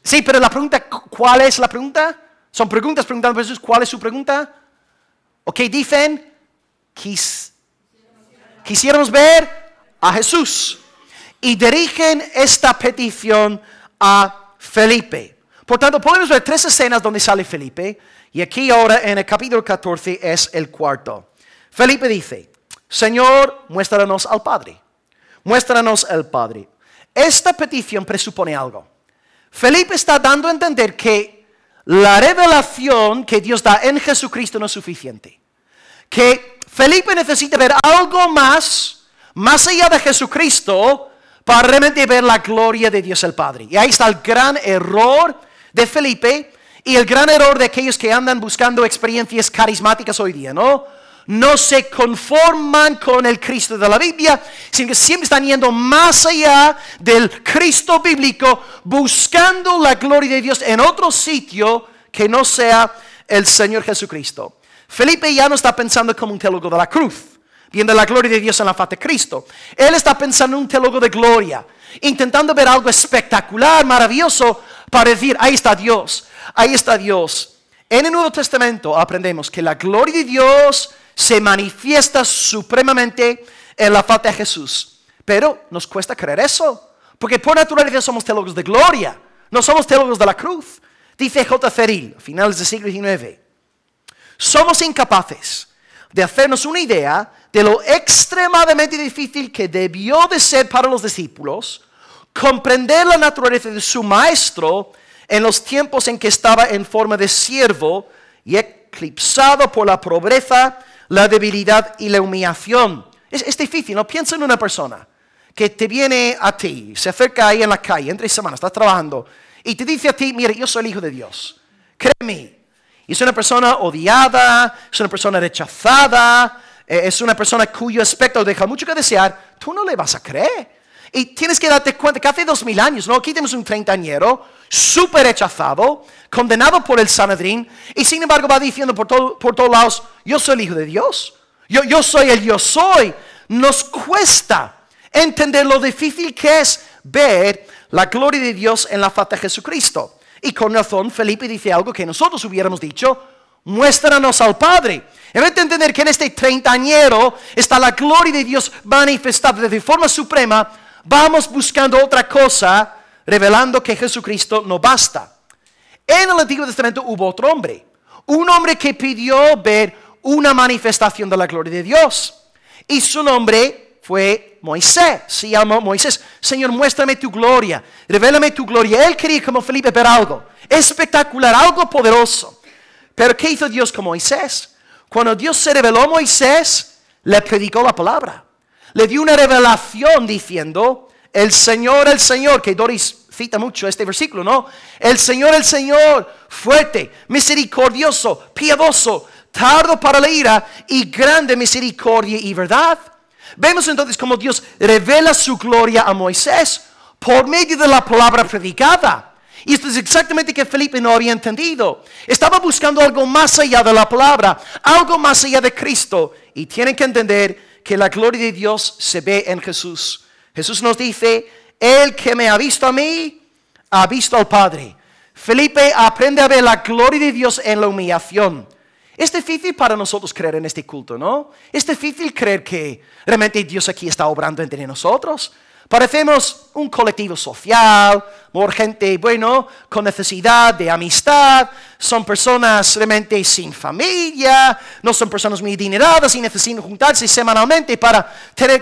Sí, pero la pregunta, ¿cuál es la pregunta? Son preguntas preguntando por Jesús, ¿cuál es su pregunta? Ok, dicen, quisiéramos ver a Jesús. Y dirigen esta petición a Felipe. Por tanto, podemos ver 3 escenas donde sale Felipe. Y aquí ahora en el capítulo 14 es el cuarto. Felipe dice: Señor, muéstranos al Padre. Muéstranos al Padre. Esta petición presupone algo. Felipe está dando a entender que la revelación que Dios da en Jesucristo no es suficiente. Que Felipe necesita ver algo más allá de Jesucristo, para realmente ver la gloria de Dios el Padre. Y ahí está el gran error de Felipe y el gran error de aquellos que andan buscando experiencias carismáticas hoy día, ¿no? no se conforman con el Cristo de la Biblia, sino que siempre están yendo más allá del Cristo bíblico, buscando la gloria de Dios en otro sitio que no sea el Señor Jesucristo. Felipe ya no está pensando como un teólogo de la cruz, viendo la gloria de Dios en la faz de Cristo. Él está pensando en un teólogo de gloria, intentando ver algo espectacular, maravilloso, para decir, ahí está Dios, ahí está Dios. En el Nuevo Testamento aprendemos que la gloria de Dios se manifiesta supremamente en la faz de Jesús. Pero nos cuesta creer eso, porque por naturaleza somos teólogos de gloria, no somos teólogos de la cruz. Dice J. Ceril, a finales del siglo XIX, somos incapaces de hacernos una idea de lo extremadamente difícil que debió de ser para los discípulos comprender la naturaleza de su maestro en los tiempos en que estaba en forma de siervo y eclipsado por la pobreza, la debilidad y la humillación. Es difícil, ¿no? Piensa en una persona que te viene a ti, se acerca ahí en la calle, entre semanas, estás trabajando, y te dice a ti, mira, yo soy el Hijo de Dios, créeme. Y es una persona odiada, es una persona rechazada, es una persona cuyo aspecto deja mucho que desear. Tú no le vas a creer. Y tienes que darte cuenta que hace 2000 años, ¿no? Aquí tenemos un treintañero, súper rechazado, condenado por el Sanedrín, y sin embargo va diciendo por todos lados, yo soy el Hijo de Dios, yo soy el yo soy. Nos cuesta entender lo difícil que es ver la gloria de Dios en la faz de Jesucristo. Y con razón Felipe dice algo que nosotros hubiéramos dicho, muéstranos al Padre. En vez de entender que en este treintañero está la gloria de Dios manifestada de forma suprema, vamos buscando otra cosa, revelando que Jesucristo no basta. En el Antiguo Testamento hubo otro hombre, un hombre que pidió ver una manifestación de la gloria de Dios. Y su nombre fue Moisés, se llamó Moisés. Señor, muéstrame tu gloria, revélame tu gloria. Él quería como Felipe ver algo espectacular, algo poderoso. Pero ¿qué hizo Dios con Moisés? Cuando Dios se reveló a Moisés, le predicó la palabra. Le dio una revelación diciendo, el Señor, que Doris cita mucho este versículo, ¿no? El Señor, fuerte, misericordioso, piadoso, tardo para la ira y grande misericordia y verdad. Vemos entonces cómo Dios revela su gloria a Moisés por medio de la palabra predicada. Y esto es exactamente que Felipe no había entendido. Estaba buscando algo más allá de la palabra, algo más allá de Cristo. Y tienen que entender que la gloria de Dios se ve en Jesús. Jesús nos dice, el que me ha visto a mí, ha visto al Padre. Felipe aprende a ver la gloria de Dios en la humillación. Es difícil para nosotros creer en este culto, ¿no? Es difícil creer que realmente Dios aquí está obrando entre nosotros. Parecemos un colectivo social, por gente, bueno, con necesidad de amistad. Son personas realmente sin familia, no son personas muy adineradas y necesitan juntarse semanalmente para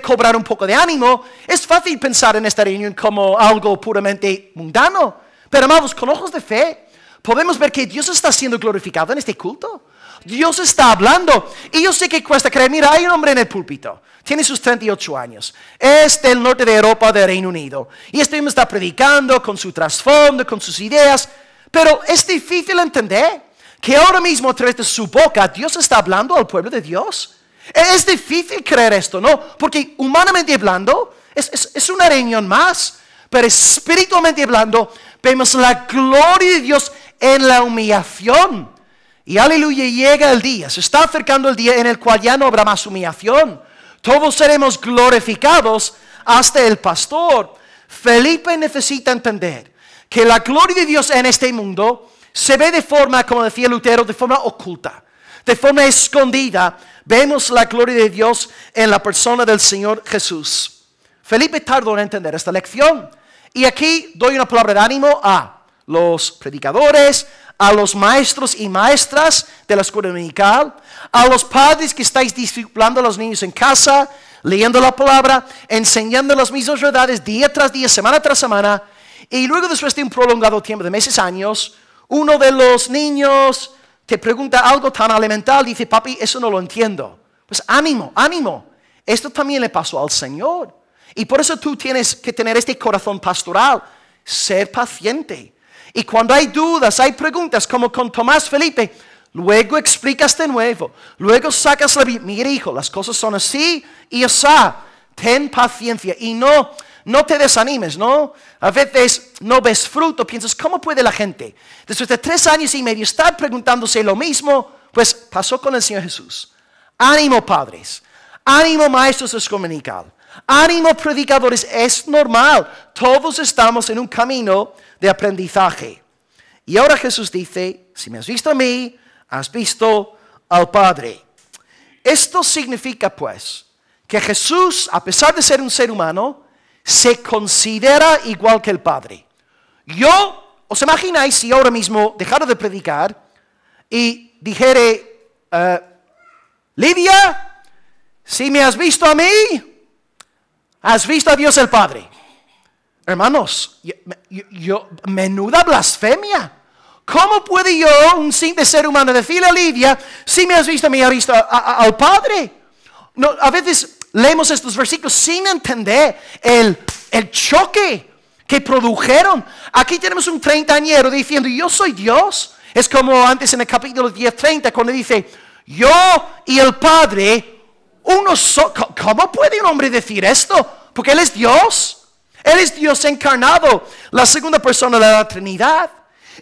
cobrar un poco de ánimo. Es fácil pensar en esta reunión como algo puramente mundano. Pero amados, con ojos de fe, podemos ver que Dios está siendo glorificado en este culto. Dios está hablando. Y yo sé que cuesta creer. Mira, hay un hombre en el púlpito. Tiene sus 38 años. Es del norte de Europa, del Reino Unido. Y este hombre está predicando con su trasfondo, con sus ideas. Pero es difícil entender que ahora mismo a través de su boca Dios está hablando al pueblo de Dios. Es difícil creer esto, ¿no? Porque humanamente hablando es una reunión más. Pero espiritualmente hablando vemos la gloria de Dios en la humillación. Y aleluya, llega el día, se está acercando el día en el cual ya no habrá más humillación. Todos seremos glorificados hasta el pastor. Felipe necesita entender que la gloria de Dios en este mundo se ve de forma, como decía Lutero, de forma oculta, de forma escondida. Vemos la gloria de Dios en la persona del Señor Jesús. Felipe tardó en entender esta lección. Y aquí doy una palabra de ánimo a los predicadores, a los maestros y maestras de la escuela dominical, a los padres que estáis discipulando a los niños en casa, leyendo la palabra, enseñando las mismas verdades día tras día, semana tras semana, y luego después de un prolongado tiempo de meses, años, uno de los niños te pregunta algo tan elemental, dice, papi, eso no lo entiendo. Pues ánimo, ánimo, esto también le pasó al Señor. Y por eso tú tienes que tener este corazón pastoral, ser paciente. Y cuando hay dudas, hay preguntas, como con Tomás Felipe, luego explicas de nuevo, luego sacas la Biblia. Mira, hijo, las cosas son así y así. Ten paciencia y no te desanimes, ¿no? A veces no ves fruto, piensas, ¿cómo puede la gente después de 3 años y medio estar preguntándose lo mismo? Pues pasó con el Señor Jesús. Ánimo, padres. Ánimo, maestros de escuela dominical. Ánimo, predicadores. Es normal. Todos estamos en un camino de aprendizaje. Y ahora Jesús dice, si me has visto a mí, has visto al Padre. Esto significa, pues, que Jesús, a pesar de ser un ser humano, se considera igual que el Padre. ¿Os imagináis si ahora mismo dejara de predicar y dijere, Lidia, si me has visto a mí, has visto a Dios el Padre? Hermanos, menuda blasfemia. ¿Cómo puede yo, un simple ser humano, decirle a Lidia, si me has visto a mí, has visto al Padre? No, a veces leemos estos versículos sin entender el choque que produjeron. Aquí tenemos un 30añero diciendo, yo soy Dios. Es como antes en el capítulo 10:30 cuando dice, yo y el Padre, uno solo. ¿Cómo puede un hombre decir esto? Porque Él es Dios. Él es Dios encarnado, la segunda persona de la Trinidad.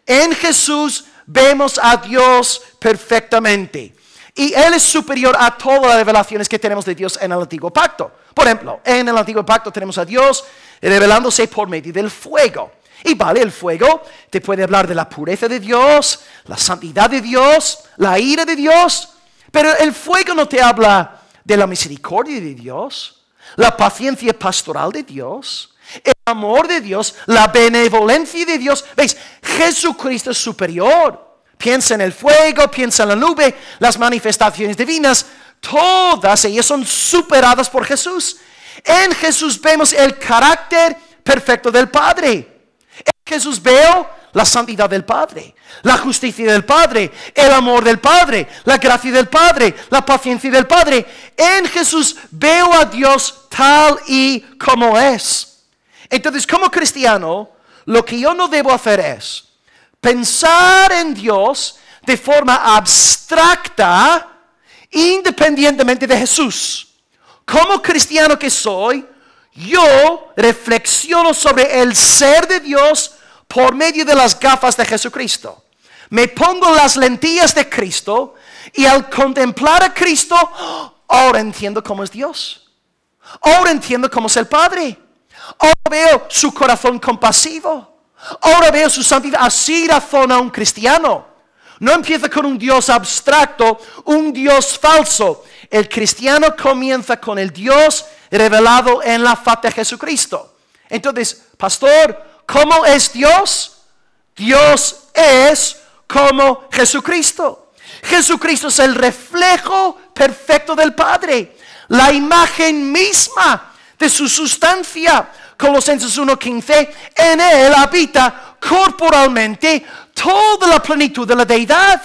En Jesús vemos a Dios perfectamente. Y Él es superior a todas las revelaciones que tenemos de Dios en el Antiguo Pacto. Por ejemplo, en el Antiguo Pacto tenemos a Dios revelándose por medio del fuego. Y vale, el fuego te puede hablar de la pureza de Dios, la santidad de Dios, la ira de Dios. Pero el fuego no te habla de la misericordia de Dios, la paciencia pastoral de Dios, el amor de Dios, la benevolencia de Dios. ¿Veis? Jesucristo es superior. Piensa en el fuego, piensa en la nube, las manifestaciones divinas, todas ellas son superadas por Jesús. En Jesús vemos el carácter perfecto del Padre. En Jesús veo la santidad del Padre, la justicia del Padre, el amor del Padre, la gracia del Padre, la paciencia del Padre. En Jesús veo a Dios tal y como es. Entonces, como cristiano, lo que yo no debo hacer es pensar en Dios de forma abstracta, independientemente de Jesús. Como cristiano que soy, yo reflexiono sobre el ser de Dios por medio de las gafas de Jesucristo. Me pongo las lentillas de Cristo y al contemplar a Cristo, ahora entiendo cómo es Dios. Ahora entiendo cómo es el Padre. Ahora veo su corazón compasivo. Ahora veo su santidad. Así razona un cristiano. No empieza con un Dios abstracto, un Dios falso. El cristiano comienza con el Dios revelado en la faz de Jesucristo. Entonces, pastor, ¿cómo es Dios? Dios es como Jesucristo. Jesucristo es el reflejo perfecto del Padre, la imagen misma de su sustancia. Colosenses 1:15, en Él habita corporalmente toda la plenitud de la deidad.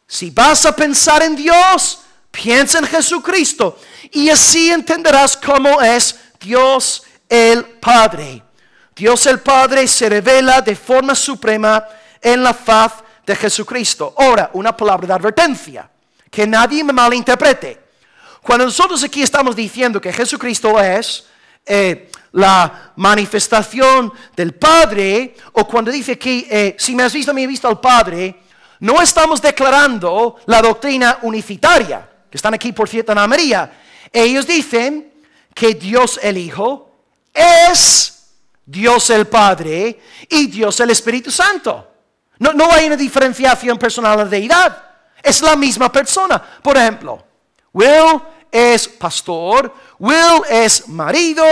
Si vas a pensar en Dios, piensa en Jesucristo y así entenderás cómo es Dios el Padre. Dios el Padre se revela de forma suprema en la faz de Jesucristo. Ahora, una palabra de advertencia, que nadie me malinterprete. Cuando nosotros aquí estamos diciendo que Jesucristo es la manifestación del Padre, o cuando dice que si me has visto, me he visto al Padre, no estamos declarando la doctrina unitaria, que están aquí por cierto en Ana María. Ellos dicen que Dios el Hijo es Dios el Padre y Dios el Espíritu Santo. No hay una diferenciación personal en la deidad, es la misma persona. Por ejemplo, Will es pastor, Will es marido,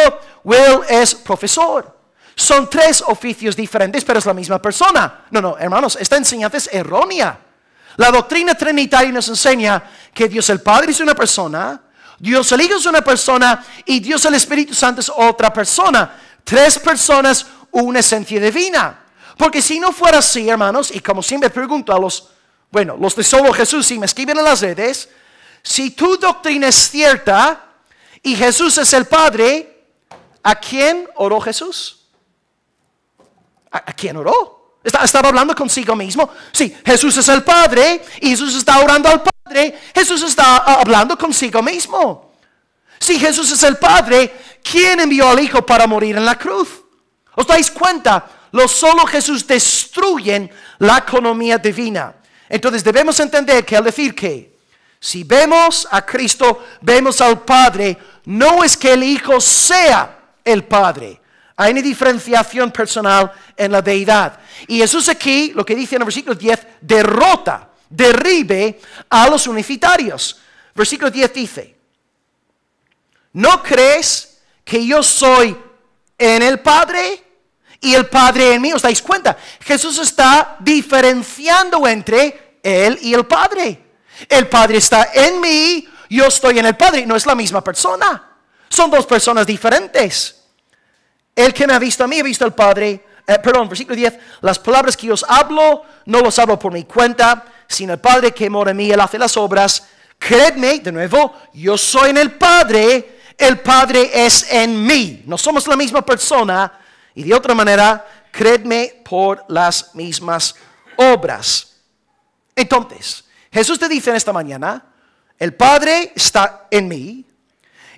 Will es profesor. Son 3 oficios diferentes, pero es la misma persona. No, hermanos, esta enseñanza es errónea. La doctrina trinitaria nos enseña que Dios el Padre es una persona, Dios el Hijo es una persona y Dios el Espíritu Santo es otra persona. 3 personas, una esencia divina. Porque si no fuera así, hermanos, y como siempre pregunto a los de Solo Jesús, si me escriben en las redes, si tu doctrina es cierta y Jesús es el Padre, ¿a quién oró Jesús? ¿A quién oró? ¿Estaba hablando consigo mismo? Sí, Jesús es el Padre y Jesús está orando al Padre. Jesús está hablando consigo mismo. Si Jesús es el Padre, ¿quién envió al Hijo para morir en la cruz? ¿Os dais cuenta? Solo Jesús destruye la economía divina. Entonces debemos entender que al decir que si vemos a Cristo, vemos al Padre, no es que el Hijo sea el Padre. Hay una diferenciación personal en la deidad. Y Jesús aquí, lo que dice en el versículo 10, derribe a los unitarios. Versículo 10 dice, ¿no crees que yo soy en el Padre y el Padre en mí? ¿Os dais cuenta? Jesús está diferenciando entre Él y el Padre. El Padre está en mí, yo estoy en el Padre. No es la misma persona. Son dos personas diferentes. El que me ha visto a mí ha visto al Padre. Versículo 10. Las palabras que yo os hablo, no los hablo por mi cuenta, sino el Padre que mora en mí, Él hace las obras. Creedme, de nuevo, yo soy en el Padre es en mí. No somos la misma persona. Y de otra manera, creedme por las mismas obras. Entonces, Jesús te dice en esta mañana, el Padre está en mí.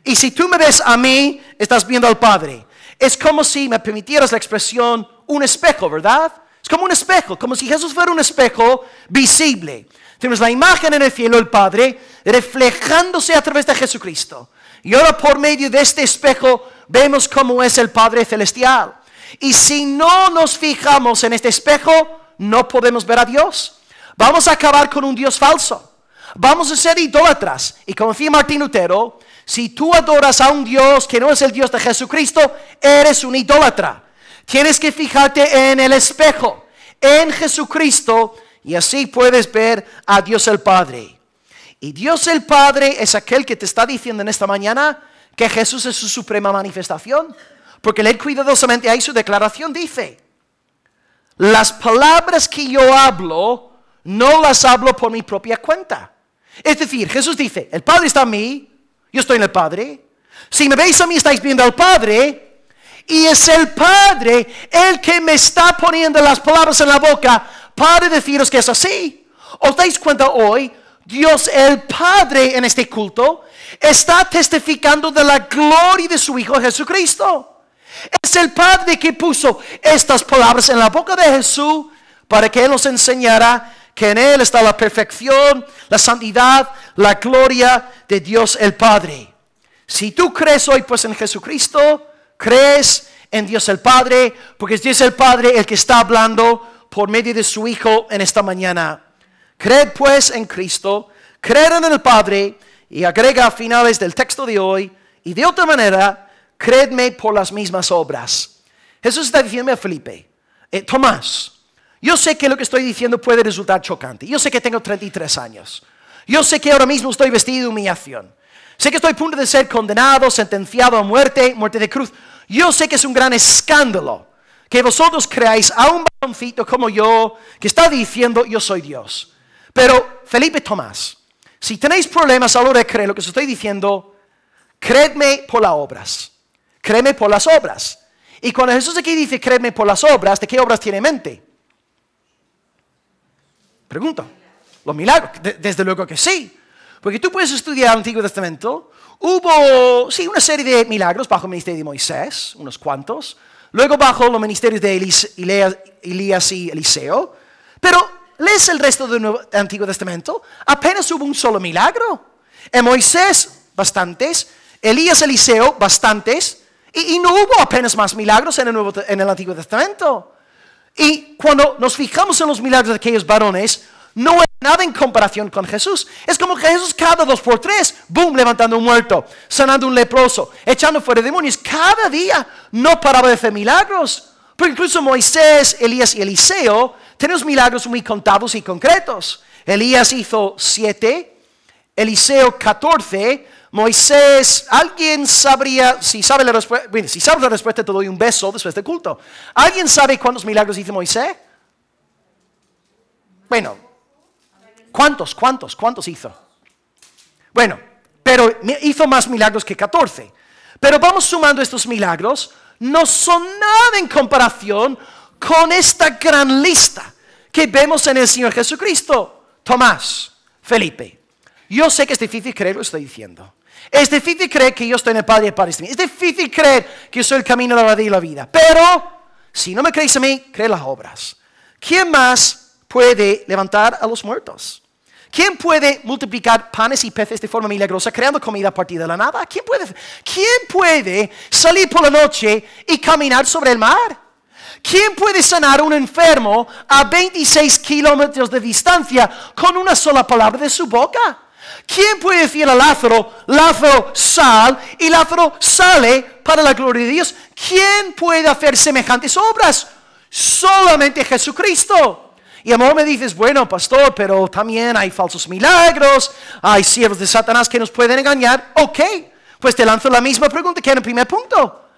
Y si tú me ves a mí, estás viendo al Padre. Es como si me permitieras la expresión, un espejo, ¿verdad? Es como un espejo, como si Jesús fuera un espejo visible. Tenemos la imagen en el cielo del Padre reflejándose a través de Jesucristo. Y ahora por medio de este espejo vemos cómo es el Padre celestial. Y si no nos fijamos en este espejo, no podemos ver a Dios. Vamos a acabar con un Dios falso. Vamos a ser idólatras. Y como decía Martín Lutero, si tú adoras a un Dios que no es el Dios de Jesucristo, eres un idólatra. Tienes que fijarte en el espejo, en Jesucristo, y así puedes ver a Dios el Padre. Y Dios el Padre es aquel que te está diciendo en esta mañana que Jesús es su suprema manifestación. Porque leed cuidadosamente ahí su declaración, dice, las palabras que yo hablo, no las hablo por mi propia cuenta. Es decir, Jesús dice, el Padre está en mí, yo estoy en el Padre. Si me veis a mí, estáis viendo al Padre. Y es el Padre el que me está poniendo las palabras en la boca para deciros que es así. ¿Os dais cuenta hoy? Dios el Padre en este culto está testificando de la gloria de su Hijo Jesucristo. Es el Padre que puso estas palabras en la boca de Jesús para que Él nos enseñara que en Él está la perfección, la santidad, la gloria de Dios el Padre. Si tú crees hoy pues en Jesucristo, crees en Dios el Padre, porque es Dios el Padre el que está hablando por medio de su Hijo en esta mañana. Creed pues en Cristo, creed en el Padre, y agrega a finales del texto de hoy, y de otra manera, creedme por las mismas obras. Jesús está diciendo a Felipe, Tomás, yo sé que lo que estoy diciendo puede resultar chocante. Yo sé que tengo 33 años. Yo sé que ahora mismo estoy vestido de humillación. Sé que estoy a punto de ser condenado, sentenciado a muerte de cruz. Yo sé que es un gran escándalo que vosotros creáis a un varoncito como yo que está diciendo yo soy Dios. Pero Felipe, Tomás, si tenéis problemas a la hora de creer lo que os estoy diciendo, creedme por las obras. Créeme por las obras. Y cuando Jesús aquí dice créedme por las obras, ¿de qué obras tiene en mente? Pregunto. Los milagros. Desde luego que sí. Porque tú puedes estudiar el Antiguo Testamento. Hubo, sí, una serie de milagros bajo el ministerio de Moisés, unos cuantos. Luego bajo los ministerios de Elías y Eliseo. Pero lees el resto del Antiguo Testamento, apenas hubo un solo milagro. En Moisés, bastantes. Elías, Eliseo, bastantes. Y no hubo apenas más milagros en el Antiguo Testamento. Y cuando nos fijamos en los milagros de aquellos varones, no hay nada en comparación con Jesús. Es como que Jesús cada 2 por 3, boom, levantando un muerto, sanando un leproso, echando fuera demonios. Cada día no paraba de hacer milagros. Pero incluso Moisés, Elías y Eliseo tenemos milagros muy contados y concretos. Elías hizo 7, Eliseo 14, Moisés, ¿alguien sabría? Si sabe la respuesta, bueno, si sabes la respuesta te doy un beso después del culto. ¿Alguien sabe cuántos milagros hizo Moisés? Bueno, ¿cuántos hizo? Bueno, pero hizo más milagros que 14. Pero vamos sumando estos milagros, no son nada en comparación con esta gran lista que vemos en el Señor Jesucristo. Tomás, Felipe, yo sé que es difícil creer lo que estoy diciendo. Es difícil creer que yo estoy en el Padre y el Padre está en mí. Es difícil creer que yo soy el camino, la verdad y la vida. Pero, si no me creéis a mí, cree las obras. ¿Quién más puede levantar a los muertos? ¿Quién puede multiplicar panes y peces de forma milagrosa, creando comida a partir de la nada? ¿Quién puede salir por la noche y caminar sobre el mar? ¿Quién puede sanar a un enfermo a 26 kilómetros de distancia con una sola palabra de su boca? ¿Quién puede decir a Lázaro, Lázaro, sal, y Lázaro sale para la gloria de Dios? ¿Quién puede hacer semejantes obras? Solamente Jesucristo. Y a lo mejor me dices, bueno, pastor, pero también hay falsos milagros, hay siervos de Satanás que nos pueden engañar. Ok, pues te lanzo la misma pregunta que en el primer punto.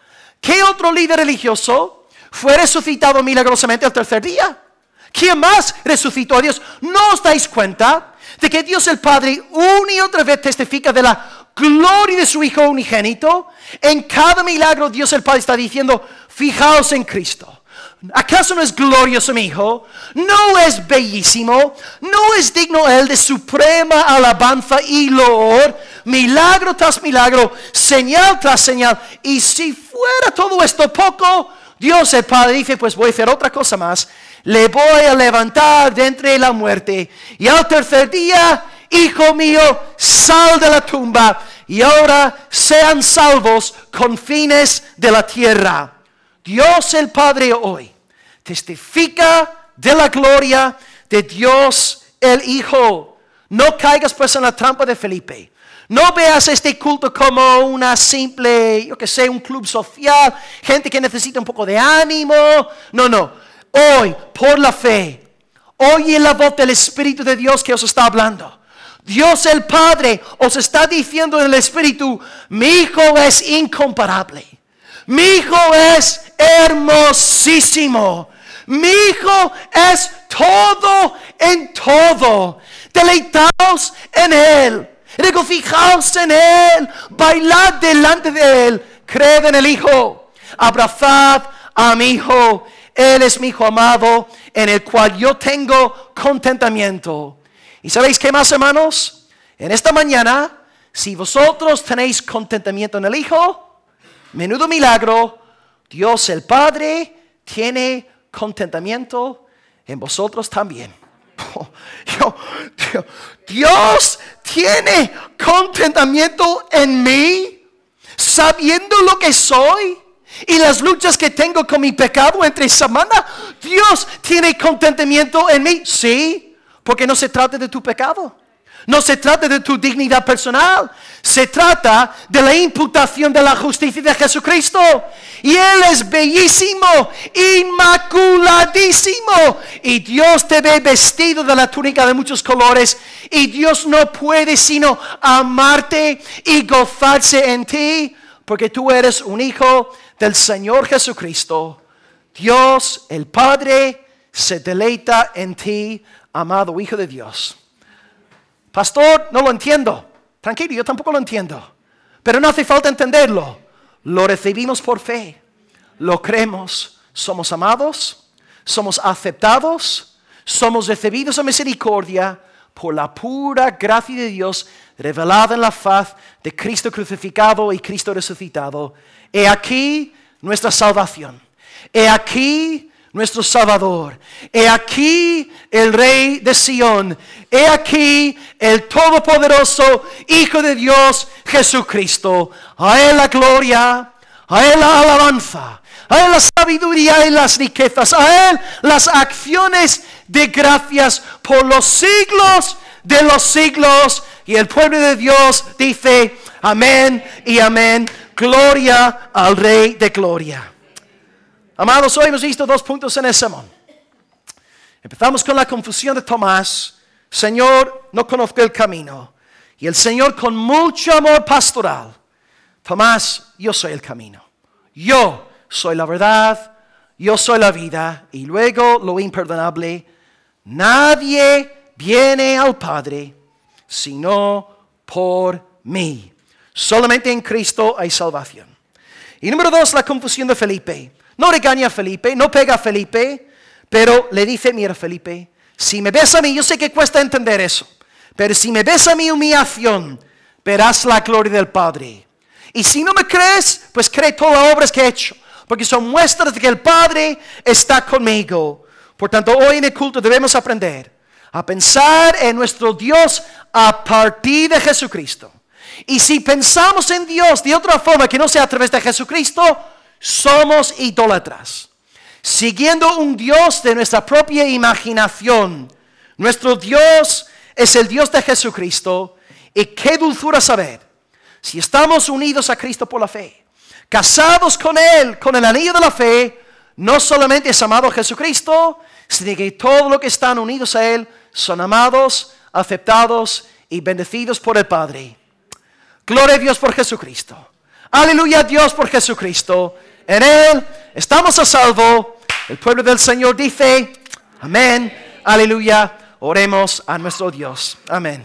¿Qué otro líder religioso fue resucitado milagrosamente al tercer día? ¿Quién más resucitó a Dios? ¿No os dais cuenta de que Dios el Padre una y otra vez testifica de la gloria de su Hijo unigénito? En cada milagro Dios el Padre está diciendo, fijaos en Cristo. ¿Acaso no es glorioso mi Hijo? ¿No es bellísimo? ¿No es digno Él de suprema alabanza y loor? Milagro tras milagro, señal tras señal. Y si fuera todo esto poco, Dios el Padre dice, pues voy a hacer otra cosa más. Le voy a levantar de entre la muerte. Y al tercer día, Hijo mío, sal de la tumba. Y ahora sean salvos confines de la tierra. Dios el Padre hoy testifica de la gloria de Dios el Hijo. No caigas pues en la trampa de Felipe. No veas este culto como una simple, un club social, gente que necesita un poco de ánimo. No. Hoy, por la fe, oye la voz del Espíritu de Dios que os está hablando. Dios el Padre os está diciendo en el Espíritu, mi Hijo es incomparable. Mi Hijo es hermosísimo. Mi Hijo es todo en todo. Deleitaos en Él. Regocijaos en Él. Bailad delante de Él. Creed en el Hijo. Abrazad a mi Hijo. Él es mi Hijo amado, en el cual yo tengo contentamiento. ¿Y sabéis qué más, hermanos? En esta mañana, si vosotros tenéis contentamiento en el Hijo, menudo milagro, Dios el Padre tiene contentamiento en vosotros también. Dios tiene contentamiento en mí, sabiendo lo que soy y las luchas que tengo con mi pecado entre semana. Dios tiene contentamiento en mí, sí, porque no se trata de tu pecado. No se trata de tu dignidad personal. Se trata de la imputación de la justicia de Jesucristo. Y Él es bellísimo, inmaculadísimo. Y Dios te ve vestido de la túnica de muchos colores. Y Dios no puede sino amarte y gozarse en ti, porque tú eres un hijo del Señor Jesucristo. Dios, el Padre, se deleita en ti, amado Hijo de Dios. Pastor, no lo entiendo. Tranquilo, yo tampoco lo entiendo. Pero no hace falta entenderlo. Lo recibimos por fe. Lo creemos. Somos amados. Somos aceptados. Somos recibidos a misericordia por la pura gracia de Dios revelada en la faz de Cristo crucificado y Cristo resucitado. He aquí nuestra salvación. He aquí nuestro Salvador. He aquí el Rey de Sión. He aquí el Todopoderoso Hijo de Dios, Jesucristo. A Él la gloria, a Él la alabanza, a Él la sabiduría y las riquezas, a Él las acciones de gracias por los siglos de los siglos. Y el pueblo de Dios dice amén y amén. Gloria al Rey de gloria. Amados, hoy hemos visto 2 puntos en el sermón. Empezamos con la confusión de Tomás. Señor, no conozco el camino. Y el Señor con mucho amor pastoral. Tomás, yo soy el camino. Yo soy la verdad. Yo soy la vida. Y luego lo imperdonable. Nadie viene al Padre sino por mí. Solamente en Cristo hay salvación. Y número 2, la confusión de Felipe. no regaña a Felipe, no pega a Felipe, pero le dice, mira Felipe, si me ves a mí, yo sé que cuesta entender eso, pero si me ves a mi humillación, verás la gloria del Padre. Y si no me crees, pues cree todas las obras que he hecho, porque son muestras de que el Padre está conmigo. Por tanto, hoy en el culto debemos aprender a pensar en nuestro Dios a partir de Jesucristo. Y si pensamos en Dios de otra forma que no sea a través de Jesucristo, somos idólatras, siguiendo un Dios de nuestra propia imaginación. Nuestro Dios es el Dios de Jesucristo. Y qué dulzura saber, si estamos unidos a Cristo por la fe, casados con Él, con el anillo de la fe, no solamente es amado a Jesucristo, sino que todos los que están unidos a Él son amados, aceptados y bendecidos por el Padre. Gloria a Dios por Jesucristo. Aleluya a Dios por Jesucristo. En Él estamos a salvo. El pueblo del Señor dice, amén, aleluya. Oremos a nuestro Dios. Amén.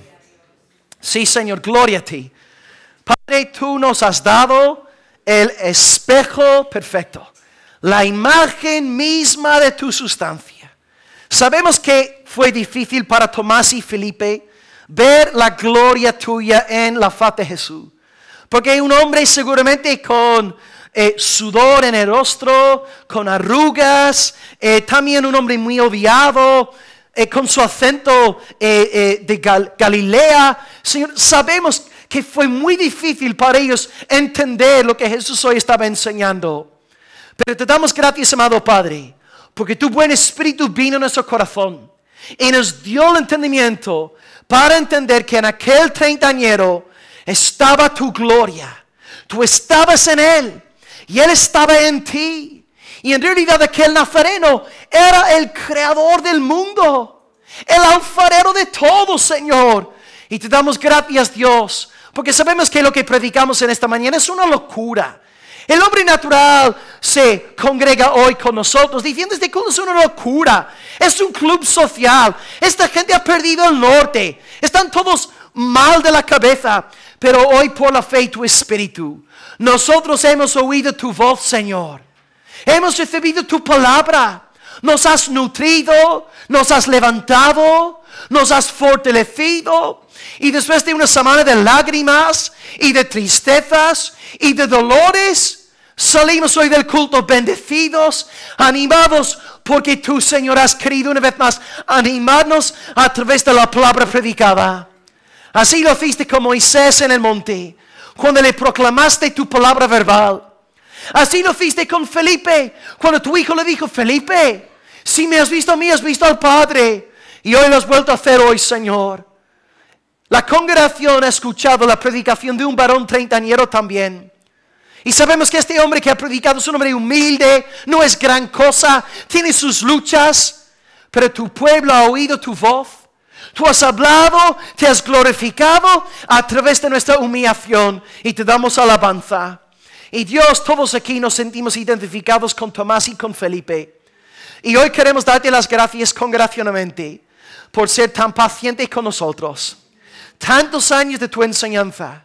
Sí, Señor, gloria a ti. Padre, tú nos has dado el espejo perfecto, la imagen misma de tu sustancia. Sabemos que fue difícil para Tomás y Felipe ver la gloria tuya en la faz de Jesús. Porque un hombre seguramente con sudor en el rostro, con arrugas, también un hombre muy odiado, con su acento de Galilea. Señor, sabemos que fue muy difícil para ellos entender lo que Jesús hoy estaba enseñando. Pero te damos gracias, amado Padre, porque tu buen espíritu vino a nuestro corazón y nos dio el entendimiento para entender que en aquel treintañero estaba tu gloria. Tú estabas en Él y Él estaba en ti. Y en realidad aquel nazareno era el creador del mundo, el alfarero de todo, Señor. Y te damos gracias, Dios, porque sabemos que lo que predicamos en esta mañana es una locura. El hombre natural se congrega hoy con nosotros diciendo este culto es una locura, es un club social, esta gente ha perdido el norte, están todos mal de la cabeza. Pero hoy por la fe y tu espíritu, nosotros hemos oído tu voz, Señor. Hemos recibido tu palabra, nos has nutrido, nos has levantado, nos has fortalecido. Y después de una semana de lágrimas y de tristezas y de dolores, salimos hoy del culto bendecidos, animados, porque tú, Señor, has querido una vez más animarnos a través de la palabra predicada. Así lo hiciste con Moisés en el monte, cuando le proclamaste tu palabra verbal. Así lo hiciste con Felipe, cuando tu hijo le dijo, Felipe, si me has visto a mí, has visto al Padre. Y hoy lo has vuelto a hacer hoy, Señor. La congregación ha escuchado la predicación de un varón treintañero también. Y sabemos que este hombre que ha predicado es un hombre humilde, no es gran cosa, tiene sus luchas, pero tu pueblo ha oído tu voz. Tú has hablado, te has glorificado a través de nuestra humillación y te damos alabanza. Y Dios, todos aquí nos sentimos identificados con Tomás y con Felipe. Y hoy queremos darte las gracias congregacionalmente por ser tan paciente con nosotros. Tantos años de tu enseñanza,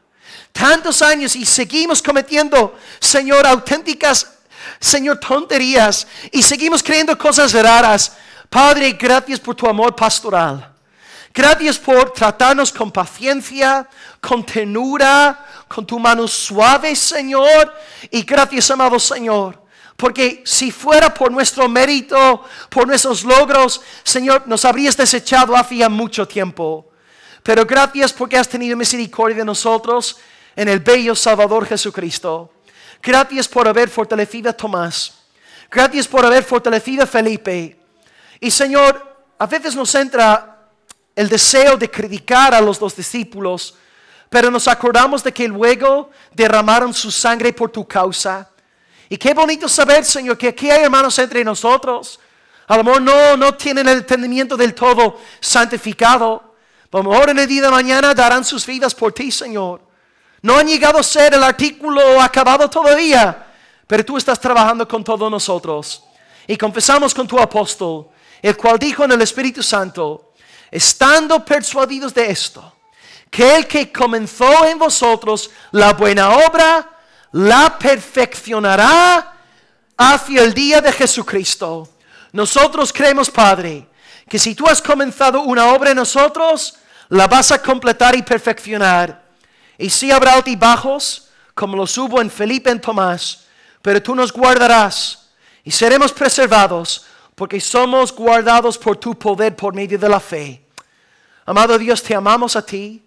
tantos años y seguimos cometiendo, Señor, auténticas, Señor, tonterías y seguimos creyendo cosas raras. Padre, gracias por tu amor pastoral. Gracias por tratarnos con paciencia, con ternura, con tu mano suave, Señor. Y gracias, amado Señor, porque si fuera por nuestro mérito, por nuestros logros, Señor, nos habrías desechado hacía mucho tiempo. Pero gracias porque has tenido misericordia de nosotros en el bello Salvador Jesucristo. Gracias por haber fortalecido a Tomás. Gracias por haber fortalecido a Felipe. Y Señor, a veces nos entra el deseo de criticar a los dos discípulos, pero nos acordamos de que luego derramaron su sangre por tu causa. Y qué bonito saber, Señor, que aquí hay hermanos entre nosotros. A lo mejor no tienen el entendimiento del todo santificado. A lo mejor en el día de mañana darán sus vidas por ti, Señor. No han llegado a ser el artículo acabado todavía, pero tú estás trabajando con todos nosotros. Y confesamos con tu apóstol, el cual dijo en el Espíritu Santo, estando persuadidos de esto, que el que comenzó en vosotros la buena obra, la perfeccionará hacia el día de Jesucristo. Nosotros creemos, Padre, que si tú has comenzado una obra en nosotros, la vas a completar y perfeccionar. Y sí habrá altibajos, como los hubo en Felipe y en Tomás, pero tú nos guardarás y seremos preservados, porque somos guardados por tu poder por medio de la fe. Amado Dios, te amamos a ti,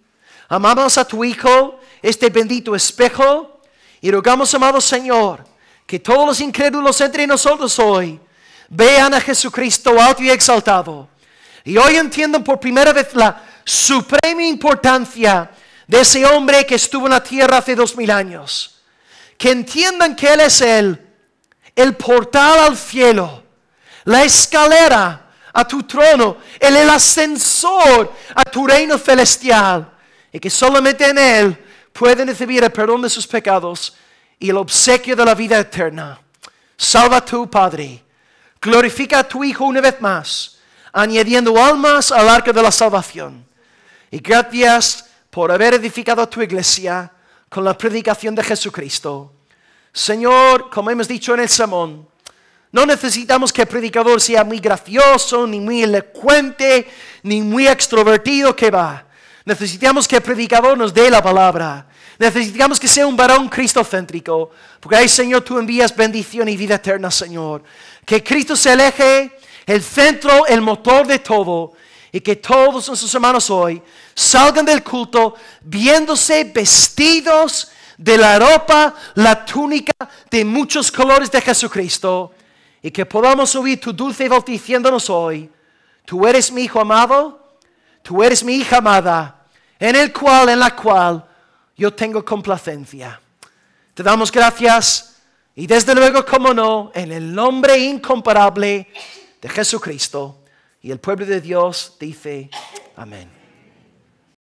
amamos a tu Hijo, este bendito espejo, y rogamos, amado Señor, que todos los incrédulos entre nosotros hoy vean a Jesucristo alto y exaltado, y hoy entiendan por primera vez la suprema importancia de ese hombre que estuvo en la tierra hace 2000 años. Que entiendan que Él es el portal al cielo, la escalera a tu trono, el ascensor a tu reino celestial, y que solamente en Él pueden recibir el perdón de sus pecados y el obsequio de la vida eterna. Salva tú, Padre. Glorifica a tu Hijo una vez más, añadiendo almas al arca de la salvación. Y gracias por haber edificado a tu iglesia con la predicación de Jesucristo. Señor, como hemos dicho en el sermón, no necesitamos que el predicador sea muy gracioso, ni muy elocuente, ni muy extrovertido, que va. Necesitamos que el predicador nos dé la palabra. Necesitamos que sea un varón cristocéntrico, porque ahí, Señor, tú envías bendición y vida eterna, Señor. Que Cristo se aleje, el centro, el motor de todo, y que todos nuestros hermanos hoy salgan del culto viéndose vestidos de la ropa, la túnica de muchos colores de Jesucristo, y que podamos oír tu dulce voz diciéndonos hoy: tú eres mi Hijo amado, tú eres mi hija amada, en la cual yo tengo complacencia. Te damos gracias, y desde luego, como no, en el nombre incomparable de Jesucristo. Y el pueblo de Dios dice amén.